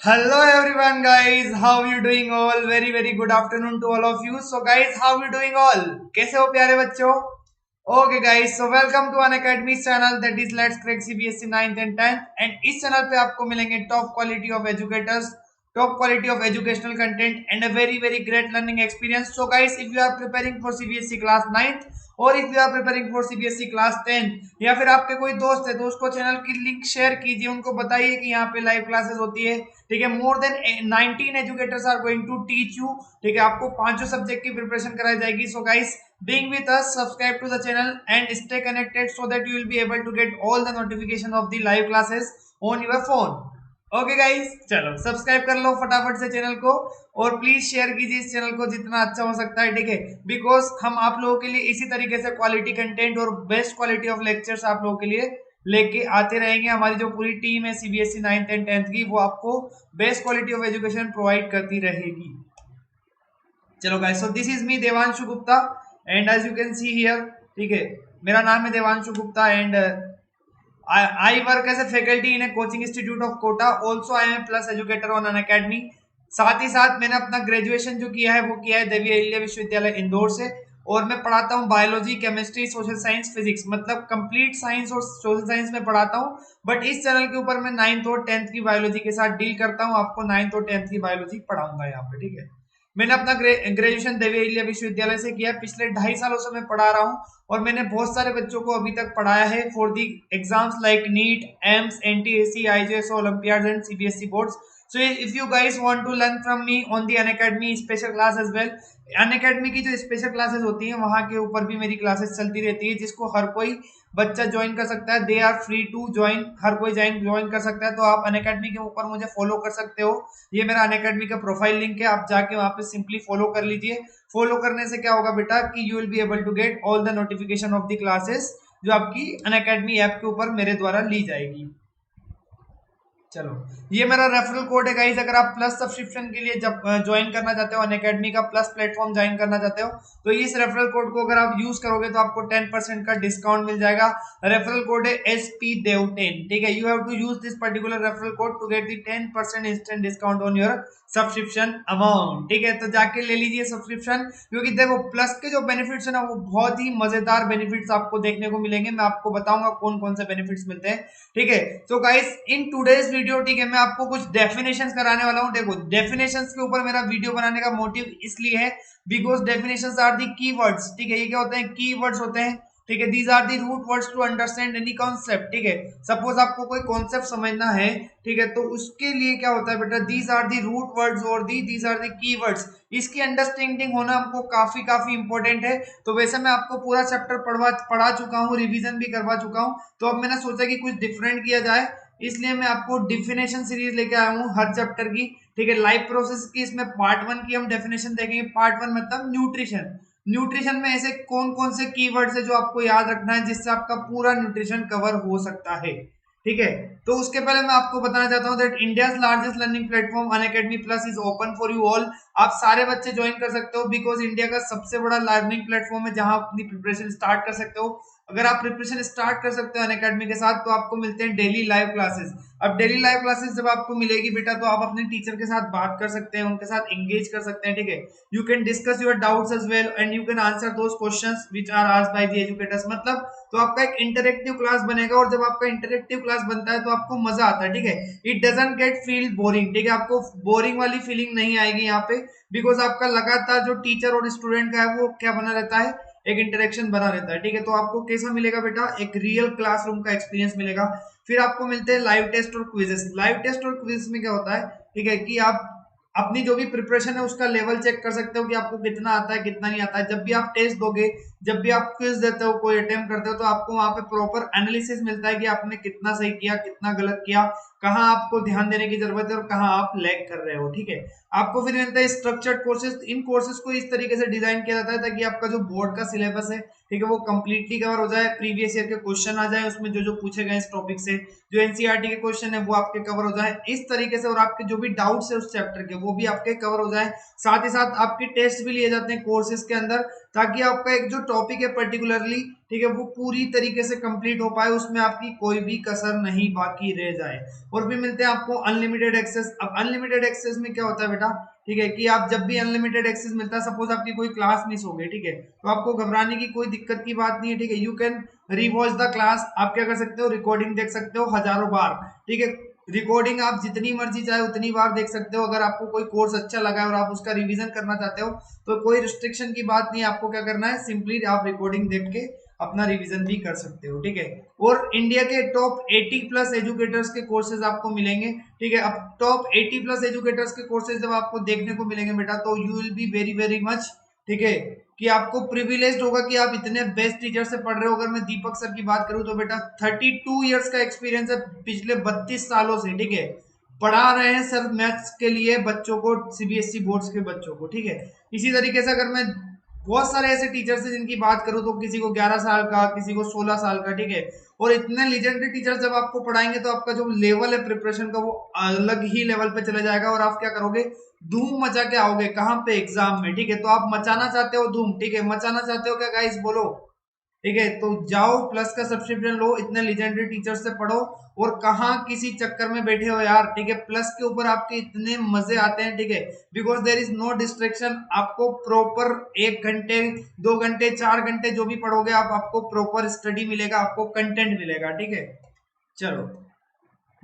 Hello everyone guys, how you doing all? Very good afternoon to all of you. So guys, how you doing all? कैसे हो प्यारे बच्चों? Okay guys, so welcome to an academy channel that is Let's Crack CBSE 9th and 10th and इस channel पे आपको मिलेंगे top quality of educators, top quality of educational content and a very great learning experience. So guys, if you are preparing for CBSE class 9th और if you are preparing for CBSE class 10 या फिर आपके कोई दोस्त है तो उसको channel की लिंक शेयर कीजिए, उनको बताइए कि यहाँ पे लाइव क्लासेस होती है। ठीक है, more than 19 educators are going to teach you. ठीक है, आपको पांचों सब्जेक्ट की प्रिपरेशन कराई जाएगी। So guys, being with us, subscribe to the channel and stay connected so that you will be able to get all the notification of the live classes on your phone. Okay guys, चलो subscribe कर लो फटाफट से channel को और please share कीजिए इस channel को जितना अच्छा हो सकता है। ठीक है, बिकॉज हम आप लोगों के लिए इसी तरीके से क्वालिटी कंटेंट और बेस्ट क्वालिटी ऑफ लेक्चर्स आप लोगों के लिए लेके आते रहेंगे। हमारी जो पूरी टीम है सीबीएसई 9th एंड 10th की, वो आपको best quality of education provide करती रहेगी। चलो guys, so this is me Devanshu Gupta and as you can see here, ठीक है, मेरा नाम है Devanshu Gupta and I work as a faculty in a coaching institute of Kota. Also, I am a plus educator on an academy. साथ ही साथ मैंने अपना graduation जो किया है वो किया है देवी अहिल्या विश्वविद्यालय इंदौर से और मैं पढ़ाता हूँ biology, chemistry, social science, physics, मतलब कंप्लीट साइंस और सोशल साइंस में पढ़ाता हूँ। बट इस चैनल के ऊपर मैं 9th और 10th की बायोलॉजी के साथ डील करता हूँ। आपको 9th और 10th की बायोलॉजी पढ़ाऊंगा यहाँ पे। ठीक है, मैंने अपना ग्रेजुएशन देवी अहिल्या विश्वविद्यालय से किया। पिछले 2.5 सालों से मैं पढ़ा रहा हूँ और मैंने बहुत सारे बच्चों को अभी तक पढ़ाया है for the exams like NEET, AIIMS, NTSE, IJS, olympiads and CBSE boards. So if you guys want to learn from me on the Unacademy special class as well, Unacademy की जो स्पेशल क्लासेस होती हैं वहां के ऊपर भी मेरी classes चलती रहती है, जिसको हर कोई बच्चा ज्वाइन कर सकता है। They are free to join, हर कोई ज्वाइन कर सकता है। तो आप Unacademy के ऊपर मुझे फॉलो कर सकते हो। ये मेरा Unacademy का प्रोफाइल लिंक है, आप जाके वहां पे सिंपली फॉलो कर लीजिए। फॉलो करने से क्या होगा बेटा कि you will be able to get all the notification of the classes जो आपकी Unacademy ऐप के ऊपर मेरे द्वारा ली जाएगी। चलो, ये मेरा रेफरल कोड है गाइस। अगर आप प्लस सब्सक्रिप्शन के लिए जब ज्वाइन करना चाहते हो, अनअकैडमी का प्लस प्लेटफॉर्म ज्वाइन करना चाहते हो, तो इस रेफरल कोड को अगर आप यूज करोगे तो आपको 10% का डिस्काउंट मिल जाएगा। रेफरल कोड है SP-DEV10। ठीक है, you have to use this particular referral code to get the 10% instant discount on your subscription amount. ठीक है, तो जाके ले लीजिए सब्सक्रिप्शन, क्योंकि देखो प्लस के जो बेनिफिट्स है ना वो बहुत ही मजेदार बेनिफिट्स आपको देखने को मिलेंगे। मैं आपको बताऊंगा कौन कौन से बेनिफिट्स मिलते हैं। ठीक है, तो गाइस इन टुडेज वीडियो, ठीक है, मैं आपको कुछ डेफिनेशंस कराने वाला हूं। देखो, डेफिनेशंस के ऊपर मेरा वीडियो बनाने का मोटिव इसलिए है because definitions are the keywords. ठीक है, ये क्या होते हैं? कीवर्ड्स होते हैं। ठीक है, these are the root words to understand any concept. ठीक है, सपोज आपको कोई कॉन्सेप्ट समझना है, ठीक है, तो उसके लिए क्या होता है बेटा, these are the root words और दीज आर दी कीवर्ड्स। इसकी अंडरस्टैंडिंग होना हमको काफी इंपॉर्टेंट है। तो वैसे मैं आपको पूरा चैप्टर पढ़ा चुका हूँ, रिवीजन भी करवा चुका हूँ। तो अब मैंने सोचा कि कुछ डिफरेंट किया जाए, इसलिए मैं आपको डेफिनेशन सीरीज लेके आया हूँ हर चैप्टर की। ठीक है, लाइफ प्रोसेस की इसमें पार्ट 1 की हम डेफिनेशन देखेंगे। पार्ट 1 मतलब न्यूट्रिशन। न्यूट्रिशन में ऐसे कौन कौन से कीवर्ड्स है जो आपको याद रखना है जिससे आपका पूरा न्यूट्रिशन कवर हो सकता है। ठीक है, तो उसके पहले मैं आपको बताना चाहता हूं that India's largest learning platform Unacademy plus is open for you all. आप सारे बच्चे ज्वाइन कर सकते हो बिकॉज इंडिया का सबसे बड़ा लर्निंग प्लेटफॉर्म है जहां आप अपनी प्रिपरेशन स्टार्ट कर सकते हो। अगर आप प्रिपरेशन स्टार्ट कर सकते हो अनअकैडमी के साथ तो आपको मिलते हैं डेली लाइव क्लासेस। अब डेली लाइव क्लासेस जब आपको मिलेगी बेटा तो आप अपने टीचर के साथ बात कर सकते हैं, उनके साथ एंगेज कर सकते हैं। ठीक है, you can discuss your doubts as well and you can answer those questions which are asked by the educators। मतलब तो आपका एक इंटरेक्टिव क्लास बनेगा और जब आपका इंटरेक्टिव क्लास बनता है तो आपको मजा आता है। ठीक है, it doesn't get feel boring. ठीक है, आपको बोरिंग वाली फीलिंग नहीं आएगी यहाँ पे बिकॉज आपका लगातार जो टीचर और स्टूडेंट का है वो क्या बना रहता है, एक इंटरेक्शन बना रहता है। ठीक है, तो आपको कैसा मिलेगा बेटा, एक रियल क्लासरूम का एक्सपीरियंस मिलेगा। फिर आपको मिलते हैं लाइव टेस्ट और क्विजेस। लाइव टेस्ट और क्विज में क्या होता है, ठीक है, कि आप अपनी जो भी प्रिपरेशन है उसका लेवल चेक कर सकते हो कि आपको कितना आता है कितना नहीं आता है। जब भी आप टेस्ट दोगे, जब भी आप क्विज देते हो, कोई अटेम्प्ट करते हो, तो आपको वहां पे प्रॉपर एनालिसिस मिलता है कि आपने कितना सही किया, कितना गलत किया, कहाँ आपको ध्यान देने की जरूरत है और कहाँ आप लैग कर रहे हो। ठीक है, आपको फिर मिलता है स्ट्रक्चर्ड कोर्सेज। इन कोर्सेज को इस तरीके से डिजाइन किया जाता है ताकि आपका जो बोर्ड का सिलेबस है, ठीक है, वो कंप्लीटली कवर हो जाए, प्रीवियस ईयर के क्वेश्चन आ जाए उसमें जो जो पूछे गए इस टॉपिक से, जो एनसीईआरटी के क्वेश्चन है वो आपके कवर हो जाए इस तरीके से, और आपके जो भी डाउट्स है उस चैप्टर के वो भी आपके कवर हो जाए। साथ ही साथ आपके टेस्ट भी लिए जाते हैं कोर्सेज के अंदर ताकि आपका एक जो टॉपिक है पर्टिकुलरली, ठीक है, वो पूरी तरीके से कंप्लीट हो पाए, उसमें आपकी कोई भी कसर नहीं बाकी रह जाए। और फिर मिलते हैं आपको अनलिमिटेड एक्सेस। अब अनलिमिटेड एक्सेस में क्या होता है बेटा, ठीक है, कि आप जब भी अनलिमिटेड एक्सेस मिलता है, सपोज आपकी कोई क्लास मिस हो गई, ठीक है, तो आपको घबराने की कोई दिक्कत की बात नहीं है, ठीक है। You can rewatch the class, आप क्या कर सकते हो, रिकॉर्डिंग देख सकते हो हजारों बार, ठीक है। रिकॉर्डिंग आप जितनी मर्जी चाहे उतनी बार देख सकते हो। अगर आपको कोई कोर्स अच्छा लगा है और आप उसका रिवीजन करना चाहते हो तो कोई रिस्ट्रिक्शन की बात नहीं है, आपको क्या करना है, सिंपली आप रिकॉर्डिंग देख के अपना रिवीजन भी कर सकते हो, ठीक है। और इंडिया के टॉप 80 प्लस एजुकेटर्स के कोर्सेज आपको मिलेंगे, ठीक है। अब टॉप 80 प्लस एजुकेटर्स के कोर्सेज जब आपको देखने को मिलेंगे बेटा, तो you will be very very much, ठीक है, कि आपको प्रिविलेज्ड होगा कि आप इतने बेस्ट टीचर से पढ़ रहे हो। अगर मैं दीपक सर की बात करूं तो बेटा 32 इयर्स का एक्सपीरियंस है, पिछले 32 सालों से, ठीक है, पढ़ा रहे हैं सर मैथ्स के लिए बच्चों को, सीबीएसई बोर्ड्स के बच्चों को, ठीक है। इसी तरीके से अगर मैं बहुत सारे ऐसे टीचर्स हैं जिनकी बात करूं तो किसी को 11 साल का, किसी को 16 साल का, ठीक है। और इतने लीजेंडरी टीचर्स जब आपको पढ़ाएंगे तो आपका जो लेवल है प्रिपरेशन का वो अलग ही लेवल पे चला जाएगा और आप क्या करोगे, धूम मचा के आओगे कहाँ पे, एग्जाम में, ठीक है। तो आप मचाना चाहते हो धूम, ठीक है, मचाना चाहते हो क्या गाइस, बोलो, ठीक है। तो जाओ प्लस का सब्सक्रिप्शन लो, इतने लेजेंडरी टीचर्स से पढ़ो, और कहाँ किसी चक्कर में बैठे हो यार, ठीक है। प्लस के ऊपर आपके इतने मजे आते हैं, ठीक है, because there is no distraction. आपको प्रॉपर 1 घंटे 2 घंटे 4 घंटे जो भी पढ़ोगे आप, आपको प्रॉपर स्टडी मिलेगा, आपको कंटेंट मिलेगा, ठीक है। चलो,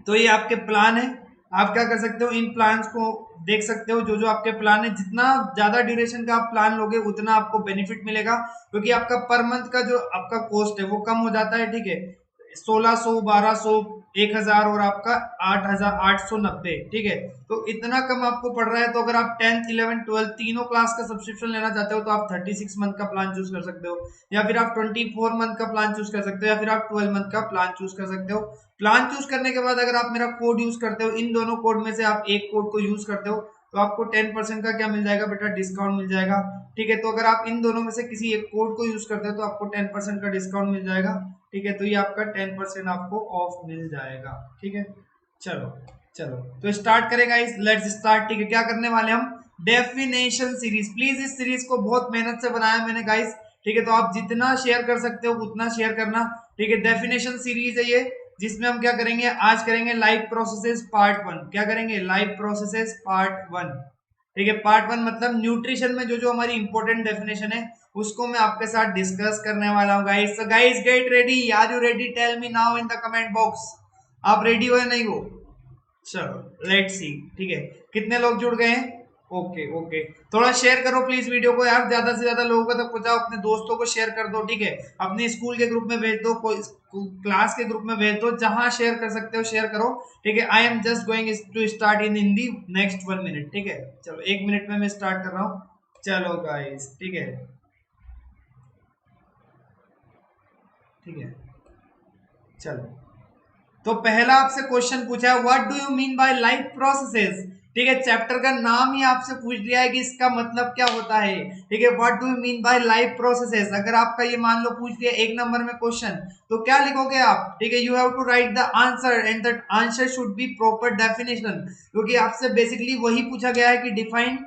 तो ये आपके प्लान है, आप क्या कर सकते हो, इन प्लान्स को देख सकते हो, जो जो आपके प्लान है, जितना ज्यादा ड्यूरेशन का आप प्लान लोगे उतना आपको बेनिफिट मिलेगा, क्योंकि आपका पर मंथ का जो आपका कॉस्ट है वो कम हो जाता है, ठीक है। 1600 1200 1000 और आपका 8890, ठीक है। तो इतना कम आपको पड़ रहा है, तो अगर आप 10th 11th 12th तीनों क्लास का सब्सक्रिप्शन लेना चाहते हो तो आप 36 मंथ का प्लान चूज कर सकते हो, या फिर आप 24 मंथ का प्लान चूज कर सकते हो, या फिर आप 12 मंथ का प्लान चूज कर सकते हो। प्लान चूज करने के बाद अगर आप मेरा कोड यूज करते हो, इन दोनों कोड में से आप एक कोड को यूज करते हो, तो आपको 10% का क्या मिल जाएगा बेटा, डिस्काउंट मिल जाएगा, ठीक है। तो अगर आप इन दोनों में से किसी एक कोड को यूज करते हो तो आपको 10% का डिस्काउंट मिल जाएगा, ठीक है। तो ये आपका 10% आपको ऑफ मिल जाएगा, ठीक है। चलो चलो, तो स्टार्ट करेगा इस, लेट्स स्टार्ट, ठीक है। क्या करने वाले हम, डेफिनेशन सीरीज। प्लीज इस सीरीज को बहुत मेहनत से बनाया मैंने गाइस, ठीक है। तो आप जितना शेयर कर सकते हो उतना शेयर करना, ठीक है। डेफिनेशन सीरीज है ये, जिसमें हम क्या करेंगे, आज करेंगे लाइव प्रोसेसेस पार्ट 1। क्या करेंगे, लाइव प्रोसेसेस पार्ट 1, ठीक है। पार्ट 1 मतलब न्यूट्रिशन में जो जो हमारी इंपॉर्टेंट डेफिनेशन है उसको मैं आपके साथ डिस्कस करने वाला हूँ guys. So guys get ready, are you ready, tell me now in the comment box, आप रेडी हो या नहीं हो। चलो लेट्स सी, ठीक है, कितने लोग जुड़ गए हैं, ओके ओके। थोड़ा शेयर करो प्लीज वीडियो को यार, ज्यादा से ज्यादा लोगों तक पहुंचाओ, अपने दोस्तों को शेयर कर दो, ठीक है। अपने स्कूल के ग्रुप में भेज दो, कोई क्लास के ग्रुप में भेज दो, जहां शेयर कर सकते हो शेयर करो, ठीक है। I am just going to start in Hindi next 1 minute, ठीक है। चलो 1 मिनट में मैं स्टार्ट कर रहा हूँ, चलो गाइस, ठीक है, ठीक है। चलो, तो पहला आपसे क्वेश्चन पूछा है, what do you mean bye life processes, ठीक है। चैप्टर का नाम ही आपसे पूछ लिया है कि इसका मतलब क्या होता है, ठीक है। What do you mean bye life processes, अगर आपका ये मान लो पूछ लिया 1 नंबर में क्वेश्चन, तो क्या लिखोगे आप, ठीक है। You have to write the answer and the answer should be proper definition, क्योंकि आपसे बेसिकली वही पूछा गया है कि डिफाइन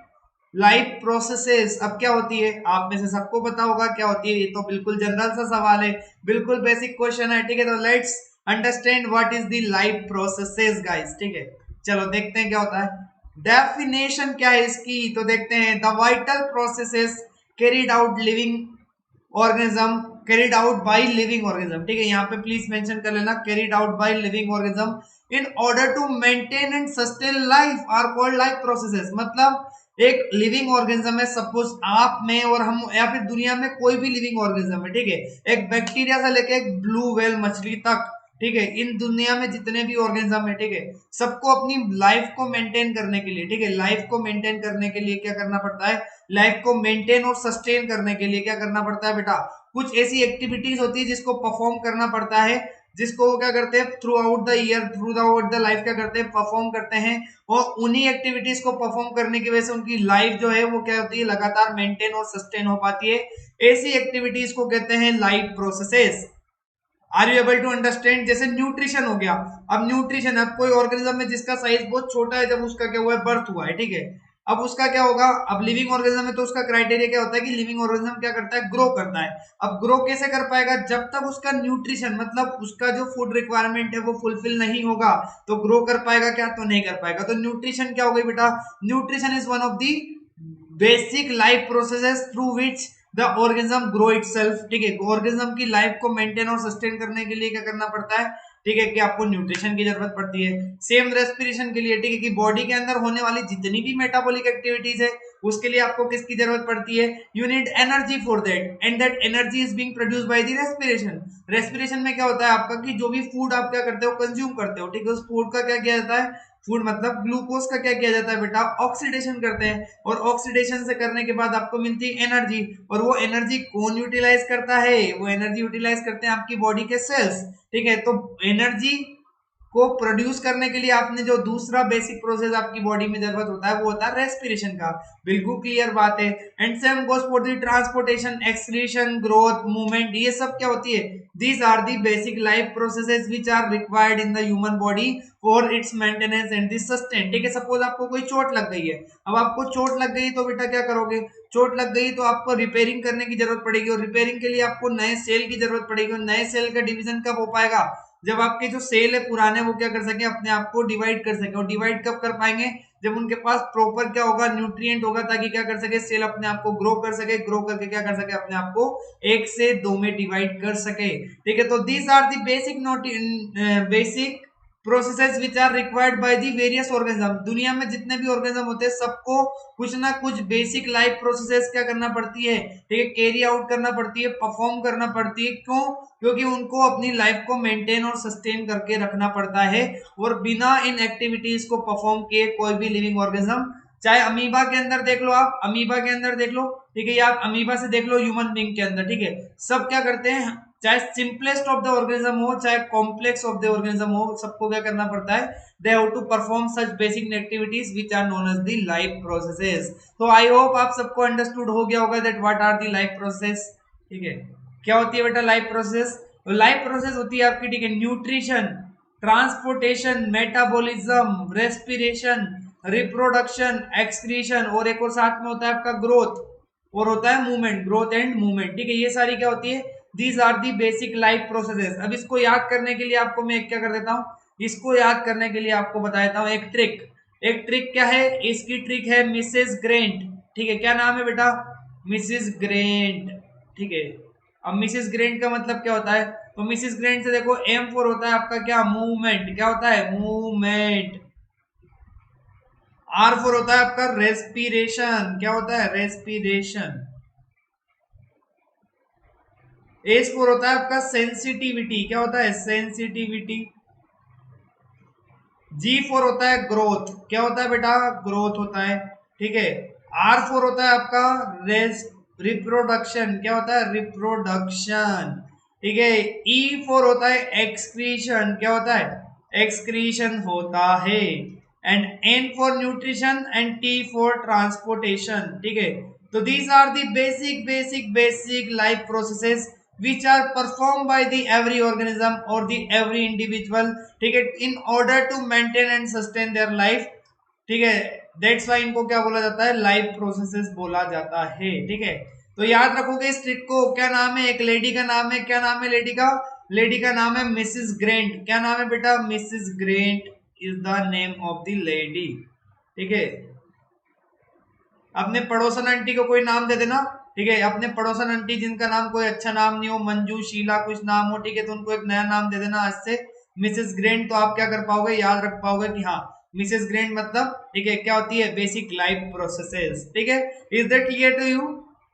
लाइफ प्रोसेसेस। अब क्या होती है, आप में से सबको पता होगा क्या होती है, ये तो बिल्कुल जनरल सा सवाल है, बिल्कुल बेसिक क्वेश्चन है, ठीक है। तो let's understand what is the life processes guys, ठीक है। चलो देखते हैं क्या होता है, डेफिनेशन क्या है इसकी, तो देखते हैं, the vital processes carried out living organism, carried out by living organism, ठीक है। यहाँ पे प्लीज मेंशन कर लेना, carried out by living organism in order to maintain and sustain life are called life processes. मतलब एक लिविंग ऑर्गेनिज्म है, suppose आप में और हम, या फिर दुनिया में कोई भी लिविंग ऑर्गेनिज्म है, ठीक है। एक बैक्टीरिया से लेके एक ब्लू व्हेल मछली तक, ठीक है, इन दुनिया में जितने भी ऑर्गेनिज्म है, ठीक है, सबको अपनी लाइफ को मेंटेन करने के लिए, ठीक है, लाइफ को मेंटेन करने के लिए क्या करना पड़ता है, लाइफ को मेंटेन और सस्टेन करने के लिए क्या करना पड़ता है बेटा, कुछ ऐसी एक्टिविटीज होती है जिसको परफॉर्म करना पड़ता है, जिसको वो क्या करते हैं through out the year, through out the life क्या करते हैं, परफॉर्म करते हैं। और उन्हीं एक्टिविटीज को परफॉर्म करने की वजह से उनकी लाइफ जो है वो क्या होती है, लगातार मेंटेन और सस्टेन हो पाती है। ऐसी एक्टिविटीज को कहते हैं life processes. Are you able to understand, जैसे न्यूट्रिशन हो गया। अब न्यूट्रिशन, अब कोई ऑर्गेनिज्म में जिसका साइज बहुत छोटा है, जब उसका क्या हुआ है, बर्थ हुआ है, ठीक है, अब उसका क्या होगा, अब लिविंग ऑर्गेनिज्म में तो उसका क्राइटेरिया क्या होता है कि लिविंग ऑर्गेनिज्म क्या करता है, ग्रो करता है। अब ग्रो कैसे कर पाएगा, जब तक उसका न्यूट्रिशन मतलब उसका जो फूड रिक्वायरमेंट है वो फुलफिल नहीं होगा तो ग्रो कर पाएगा क्या, तो नहीं कर पाएगा। तो न्यूट्रिशन क्या हो गई बेटा, nutrition is one of the basic life processes through which the organism grow itself. ठीक है, ऑर्गेनिज्म की लाइफ को मेंटेन और सस्टेन करने के लिए क्या करना पड़ता है, ठीक है, कि आपको न्यूट्रिशन की जरूरत पड़ती है। सेम रेस्पिरेशन के लिए, ठीक है, कि बॉडी के अंदर होने वाली जितनी भी मेटाबॉलिक एक्टिविटीज है उसके लिए आपको किसकी जरूरत पड़ती है, you need energy for that, and that energy is being produce by the respiration. Respiration में क्या होता है आपका कि जो भी फूड आप क्या करते हो, कंज्यूम करते हो, ठीक है, उस फूड का क्या किया जाता है, फूड मतलब ग्लूकोज का क्या किया जाता है बेटा, ऑक्सीडेशन करते हैं, और ऑक्सीडेशन से करने के बाद आपको मिलती है एनर्जी, और वो एनर्जी कौन यूटिलाइज करता है, वो एनर्जी यूटिलाइज करते हैं आपकी बॉडी के सेल्स। ठीक है, तो एनर्जी को प्रोड्यूस करने के लिए आपने जो दूसरा बेसिक प्रोसेस आपकी बॉडी में जरूरत होता है वो होता है रेस्पिरेशन का। बिल्कुल क्लियर बात है। And same goes for the transportation, excretion, growth, movement, ये सब क्या होती है, these are the basic life processes which are required in the human body for its maintenance and this sustain. ठीक है, सपोज आपको कोई चोट लग गई है, अब आपको चोट लग गई तो बेटा क्या करोगे, चोट लग गई तो आपको रिपेयरिंग करने की जरूरत पड़ेगी, और रिपेयरिंग के लिए आपको नए सेल की जरूरत पड़ेगी, और नए सेल का डिवीजन कब हो पाएगा, जब आपके जो सेल है पुराने वो क्या कर सके, अपने आप को डिवाइड कर सके। और डिवाइड कब कर पाएंगे, जब उनके पास प्रॉपर क्या होगा, न्यूट्रिएंट होगा, ताकि क्या कर सके, सेल अपने आप को ग्रो कर सके, ग्रो करके क्या कर सके, अपने आप को एक से दो में डिवाइड कर सके। ठीक है, तो these are the basic basic processes which are required by the various organism. दुनिया में जितने भी ऑर्गेनिज्म होते हैं सबको कुछ ना कुछ बेसिक लाइफ प्रोसेसेस क्या करना पड़ती है, ठीक है, कैरी आउट करना पड़ती है, परफॉर्म करना पड़ती है। क्यों, क्योंकि उनको अपनी लाइफ को मेंटेन और सस्टेन करके रखना पड़ता है, और बिना इन एक्टिविटीज को परफॉर्म किए कोई भी लिविंग ऑर्गेनिज्म, चाहे अमीबा के अंदर देख लो, आप अमीबा के अंदर देख लो, ठीक है, या आप अमीबा से देख लो ह्यूमन बीइंग के अंदर, ठीक है, सब क्या करते हैं, चाहे सिंपलेस्ट ऑफ द ऑर्गेनिज्म हो चाहे कॉम्प्लेक्स ऑफ द ऑर्गेनिज्म हो, सबको क्या करना पड़ता है, they have to perform such basic activities which are known as the life processes. तो आई होप आप सबको अंडरस्टूड हो गया होगा that what are the life process. ठीक है, क्या होती है बेटा लाइफ प्रोसेस, लाइफ प्रोसेस होती है आपकी, ठीक है, nutrition, transportation, metabolism, respiration, reproduction, excretion, और एक और साथ में होता है आपका ग्रोथ, और होता है मूवमेंट, ग्रोथ एंड मूवमेंट। ठीक है, ये सारी क्या होती है, these are the basic life processes. अब इसको याद करने के लिए आपको मैं क्या कर देता हूँ, इसको याद करने के लिए आपको बता देता हूँ एक ट्रिक। एक ट्रिक क्या है, इसकी ट्रिक है मिसेस ग्रेंट। ठीक है, क्या नाम है बेटा, मिसेस ग्रेंट। ठीक है, अब मिसेस ग्रेंट का मतलब क्या होता है, तो मिसेस ग्रेंट से देखो, एम फोर होता है आपका क्या, मूवमेंट, क्या होता है, मूवमेंट। आर फोर होता है आपका रेस्पिरेशन, क्या होता है, रेस्पिरेशन। एज फोर होता है आपका सेंसिटिविटी, क्या होता है, सेंसिटिविटी। जी फोर होता है ग्रोथ, क्या होता है बेटा, ग्रोथ होता है। ठीक है, आर फोर होता है आपका रिप्रोडक्शन, क्या होता है, रिप्रोडक्शन। ठीक है, ई फोर होता है एक्सक्रीशन, क्या होता है, एक्सक्रीशन होता है। And N for nutrition and T for transportation. ठीक है, तो these are the basic basic basic life processes which are performed by the every organism or the every individual, ठीक है, in order to maintain and sustain their life। ठीक है, that's why इनको क्या बोला जाता है, लाइफ प्रोसेसेस बोला जाता है। ठीक है, तो याद रखोगे इस ट्रिक को। क्या नाम है, एक लेडी का नाम है, क्या नाम है लेडी का, लेडी का नाम है मिसेस ग्रेंट। क्या नाम है बेटा, Mrs grant is the name of the lady. ठीक है, अपने पड़ोसन आंटी को कोई नाम दे देना। ठीक है, अपने पड़ोसन आंटी जिनका नाम कोई अच्छा नाम नहीं हो, मंजू, शीला, कुछ नाम हो, ठीक है, तो उनको एक नया नाम दे देना आज से, मिसेस ग्रेंट। तो आप क्या कर पाओगे, याद रख पाओगे कि हाँ मिसेस ग्रेंट मतलब, ठीक है, क्या होती है, बेसिक लाइफ प्रोसेसेस। ठीक है, is that clear to you.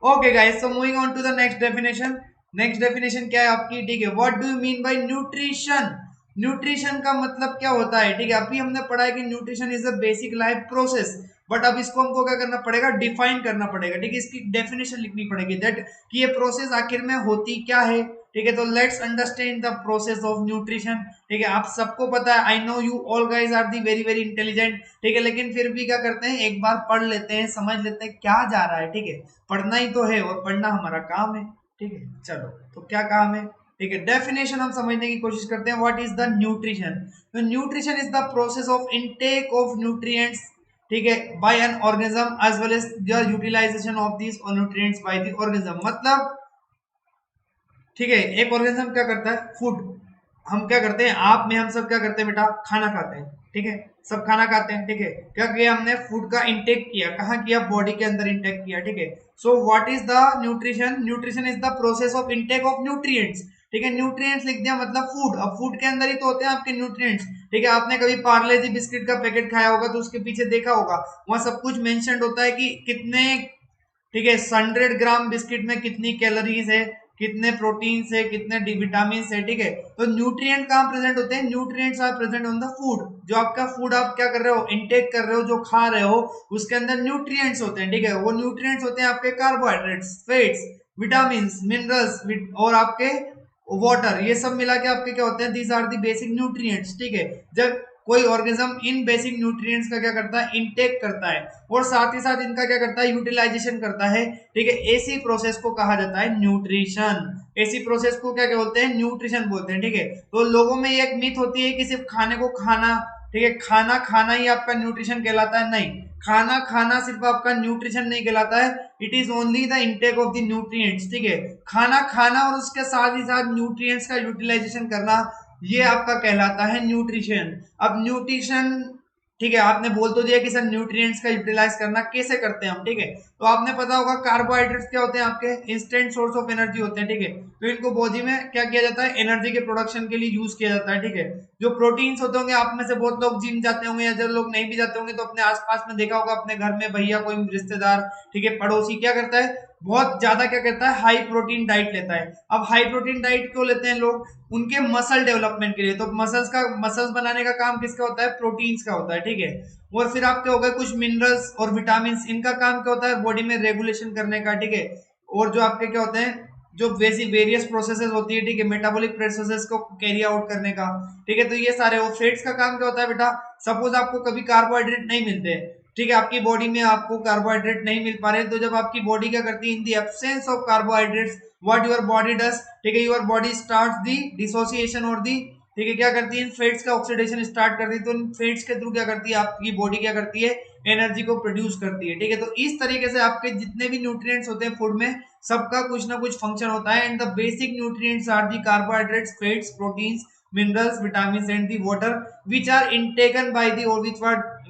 Okay guys, so moving on to the next definition. Next definition क्या है आपकी, ठीक है, what do you mean by nutrition. Nutrition का मतलब क्या होता है, ठीक है, अभी हमने पढ़ा है कि nutrition is a basic life process, but अब इसको हमको क्या करना पड़ेगा, डिफाइन करना पड़ेगा। ठीक है, इसकी डेफिनेशन लिखनी पड़ेगी, दैट कि ये प्रोसेस आखिर में होती क्या है। ठीक है, तो let's understand the process of nutrition. ठीक है, आप सबको पता है, I know you all guys are the very very intelligent. ठीक है, लेकिन फिर भी क्या करते हैं, एक बार पढ़ लेते हैं, समझ लेते हैं क्या जा रहा है। ठीक है, पढ़ना ही तो है और पढ़ना हमारा काम है। ठीक है, चलो, तो क्या काम है, ठीक है, डेफिनेशन हम समझने की कोशिश करते हैं। व्हाट इज द न्यूट्रिशन, तो nutrition is the process of intake of nutrients, ठीक है, by an organism as well as the utilization of this nutrients by the organism. मतलब ठीक है, एक ऑर्गेनिज्म क्या करता है, फूड, हम क्या करते हैं, आप में हम सब क्या करते हैं बेटा, खाना खाते हैं, ठीक है, सब खाना खाते हैं, ठीक है, क्या किया हमने, फूड का इंटेक किया, कहाँ किया, बॉडी के अंदर इंटेक किया, ठीक है। So what is the nutrition, nutrition is the process of intake of nutrients, ठीक है, न्यूट्रिएंट्स लिख दिया मतलब फूड, अब फूड के अंदर ही तो होते हैं आपके न्यूट्रिएंट्स, ठीक है। आपने कभी पार्ले जी बिस्किट का पैकेट खाया होगा तो उसके पीछे देखा होगा, वहां सब कुछ मेंशन्ड होता है कि कितने, ठीक है, 100 ग्राम बिस्किट में कितनी कैलोरीज है, कितने प्रोटीन है, कितने डी विटामिन है, ठीक है। तो न्यूट्रिएंट कहाँ प्रेजेंट होते हैं, nutrients are present on the food, जो आपका फूड आप क्या कर रहे हो, इनटेक कर रहे हो, जो खा रहे हो उसके अंदर न्यूट्रिएंट्स होते हैं, ठीक है। वो न्यूट्रिएंट्स होते हैं आपके कार्बोहाइड्रेट्स, फैट्स, विटामिन, मिनरल्स और आपके वाटर, ये सब मिला के आपके क्या होते हैं, these are the basic nutrients, ठीक है। जब कोई ऑर्गेनिज्म इन बेसिक न्यूट्रिएंट्स का क्या करता है, इनटेक करता है और साथ ही साथ इनका क्या करता है, यूटिलाइजेशन करता है, ठीक है, ऐसी प्रोसेस को कहा जाता है न्यूट्रिशन। ऐसी प्रोसेस को क्या क्या बोलते हैं, न्यूट्रिशन बोलते हैं, ठीक है। तो लोगों में ये एक मिथ होती है कि सिर्फ खाने को खाना, ठीक है, खाना खाना ही आपका न्यूट्रिशन कहलाता है, नहीं, खाना खाना सिर्फ आपका न्यूट्रिशन नहीं कहलाता है, it is only the intake of the nutrients, ठीक है। खाना खाना और उसके साथ ही साथ न्यूट्रिएंट्स का यूटिलाइजेशन करना, ये आपका कहलाता है न्यूट्रिशन। अब न्यूट्रिशन, ठीक है, आपने बोल तो दिया कि सर न्यूट्रिएंट्स का यूटिलाइज करना कैसे करते हैं हम, ठीक है। तो आपने पता होगा कार्बोहाइड्रेट्स क्या होते हैं, आपके इंस्टेंट सोर्स ऑफ एनर्जी होते हैं, ठीक है। तो इनको बॉडी में क्या किया जाता है, एनर्जी के प्रोडक्शन के लिए यूज किया जाता है, ठीक है। जो प्रोटीन्स होते होंगे, आप में से बहुत लोग जिम जाते होंगे, या जो लोग नहीं भी जाते होंगे तो अपने आसपास में देखा होगा, अपने घर में भैया, कोई रिश्तेदार, ठीक है, पड़ोसी क्या करता है, बहुत ज्यादा क्या करता है, हाई प्रोटीन डाइट लेता है। अब हाई प्रोटीन डाइट क्यों लेते हैं लोग, उनके मसल डेवलपमेंट के लिए। तो मसल्स बनाने का काम किसका होता है, प्रोटीन्स का होता है, ठीक है। और फिर आपके हो गए कुछ मिनरल्स और विटामिन, इनका काम क्या होता है, बॉडी में रेगुलेशन करने का, ठीक है। और जो आपके क्या होते हैं, जो वेरियस प्रोसेसेस होती है, ठीक है, मेटाबॉलिक प्रोसेसेस को कैरी आउट करने का, ठीक है। तो ये सारे, वो फैट्स का काम क्या होता है बेटा, सपोज आपको कभी कार्बोहाइड्रेट नहीं मिलते, ठीक है, आपकी बॉडी में आपको कार्बोहाइड्रेट नहीं मिल पा रहे, तो जब आपकी बॉडी क्या करती है, in the absence of carbohydrates, what your body does, ठीक है, your body starts the dissociation और दी, ठीक है, क्या करती है, फैट्स का ऑक्सीडेशन स्टार्ट करती है। तो इन फैट्स के थ्रू क्या करती है, आपकी बॉडी क्या करती है, एनर्जी को प्रोड्यूस करती है, ठीक है। तो इस तरीके से आपके जितने भी न्यूट्रिएंट्स होते हैं फूड में, सबका कुछ ना कुछ फंक्शन होता है। And the basic nutrients are the carbohydrates, fats, proteins, minerals, vitamins and the water which are intaken by the, or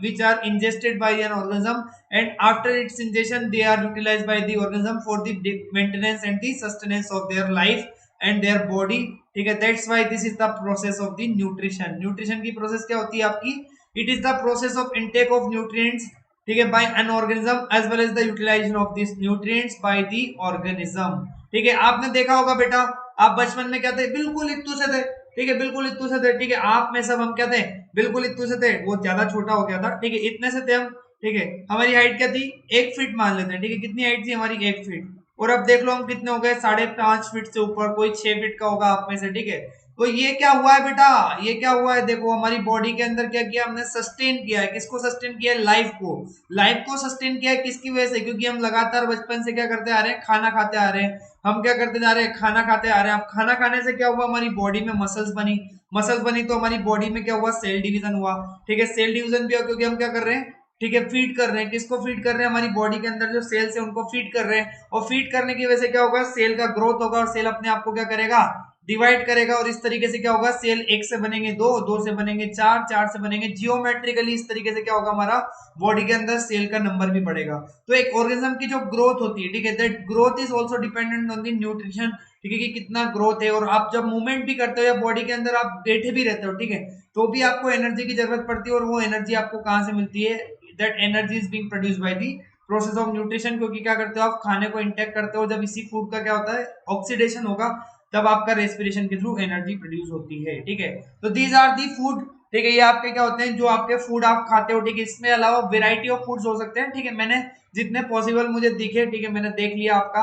which are ingested by an organism, and after its ingestion they are utilized by the organism for the maintenance and the sustenance of their life and their body, ठीक है। That's why this is the process of the nutrition. Nutrition की process क्या होती है आपकी, it is the process of intake of nutrients, ठीक है, by an organism as well as the utilization of this nutrients by the organism, ठीक है। आपने देखा होगा बेटा, आप बचपन में क्या थे, बिल्कुल इत्तू से थे, ठीक है, बिल्कुल इत्तू से थे, ठीक है। आप में सब हम क्या थे, बिल्कुल इत्तू से थे, वो ज्यादा छोटा हो गया था, ठीक है, इतने से थे हम, ठीक है। हमारी हाइट क्या थी, 1 फीट मान लेते हैं, ठीक है, कितनी हाइट थी हमारी, 1 फीट। और अब देख लो हम कितने हो गए, 5.5 फीट से ऊपर, कोई 6 फीट का होगा आप में से, ठीक है। तो ये क्या हुआ है बेटा, ये क्या हुआ है, देखो हमारी बॉडी के अंदर क्या किया हमने, सस्टेन किया है, किसको सस्टेन किया है, लाइफ को। लाइफ को सस्टेन किया है किसकी वजह से, क्योंकि हम लगातार बचपन से क्या करते आ रहे हैं, खाना खाते आ रहे हैं, हम क्या करते जा रहे हैं, खाना खाते आ रहे हैं। अब खाना खाने से क्या हुआ, हमारी बॉडी में मसल्स बनी, मसल्स बनी तो हमारी बॉडी में क्या हुआ, सेल डिवीजन हुआ, ठीक है। सेल डिवीजन भी हुआ क्योंकि हम क्या कर रहे हैं, ठीक है, फीड कर रहे हैं, किसको फीड कर रहे हैं, हमारी बॉडी के अंदर जो सेल्स है उनको फीड कर रहे हैं। और फीड करने की वजह से क्या होगा, सेल का ग्रोथ होगा, और सेल अपने आप को क्या करेगा, डिवाइड करेगा। और इस तरीके से क्या होगा, सेल 1 से बनेंगे 2, 2 से बनेंगे 4, 4 से बनेंगे, जियोमेट्रिकली इस तरीके से क्या होगा, हमारा बॉडी के अंदर सेल का नंबर भी बढ़ेगा। तो एक ऑर्गेनिज्म की जो ग्रोथ होती है, ठीक है, that growth is also dependent on the nutrition, ठीक है, कि कितना ग्रोथ है। और आप जब मूवमेंट भी करते हो या बॉडी के अंदर आप बैठे भी रहते हो, ठीक है, तो भी आपको एनर्जी की जरूरत पड़ती है। और वो एनर्जी आपको कहाँ से मिलती है, that energy is being produced by the process of nutrition. क्योंकि क्या करते हो, आप खाने को इंटेक करते हो, जब इसी फूड का क्या होता है, ऑक्सीडेशन होगा, तब आपका रेस्पिरेशन के थ्रू एनर्जी प्रोड्यूस होती है, ठीक है। तो दीज आर दी फूड, ठीक है, ये आपके क्या होते हैं, जो आपके फूड आप खाते हो, ठीक है। इसमें अलावा वेराइटी ऑफ फूड्स हो सकते हैं, ठीक है, मैंने जितने पॉसिबल मुझे दिखे, ठीक है, मैंने देख लिया आपका।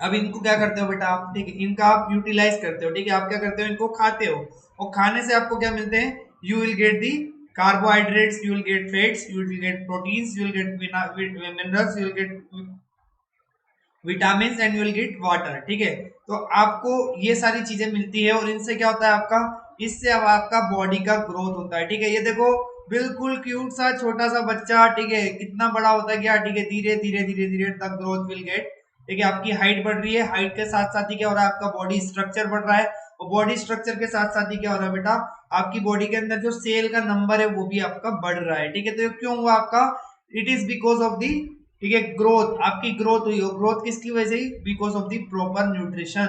अब इनको क्या करते हो बेटा आप, ठीक है, इनका आप यूटिलाइज करते हो, ठीक है, आप क्या करते हो, इनको खाते हो, और खाने से आपको क्या मिलते हैं, you will get the carbohydrates, you will get fats, you will get proteins, you will get minerals, you will get vitamin and you will get water. ठीक है, तो आपको ये सारी चीजें मिलती है और इनसे क्या होता है आपका, इससे अब आपका बॉडी का ग्रोथ होता है। ठीक है, ये देखो बिल्कुल क्यूट सा छोटा सा बच्चा, ठीक है, कितना बड़ा होता है क्या, ठीक है, धीरे धीरे धीरे धीरे तक ग्रोथ विल गेट। ठीक है, आपकी हाइट बढ़ रही है, हाइट के साथ साथ ही क्या हो रहा है, आपका बॉडी स्ट्रक्चर बढ़ रहा है, और बॉडी स्ट्रक्चर के साथ साथ ही क्या हो रहा है बेटा, आपकी बॉडी के अंदर जो सेल का नंबर है वो भी आपका बढ़ रहा है। ठीक है, तो ये क्यों हुआ आपका, it is because of the, ठीक है, ग्रोथ, आपकी ग्रोथ हुई हो, ग्रोथ किसकी वजह से, because of the proper nutrition.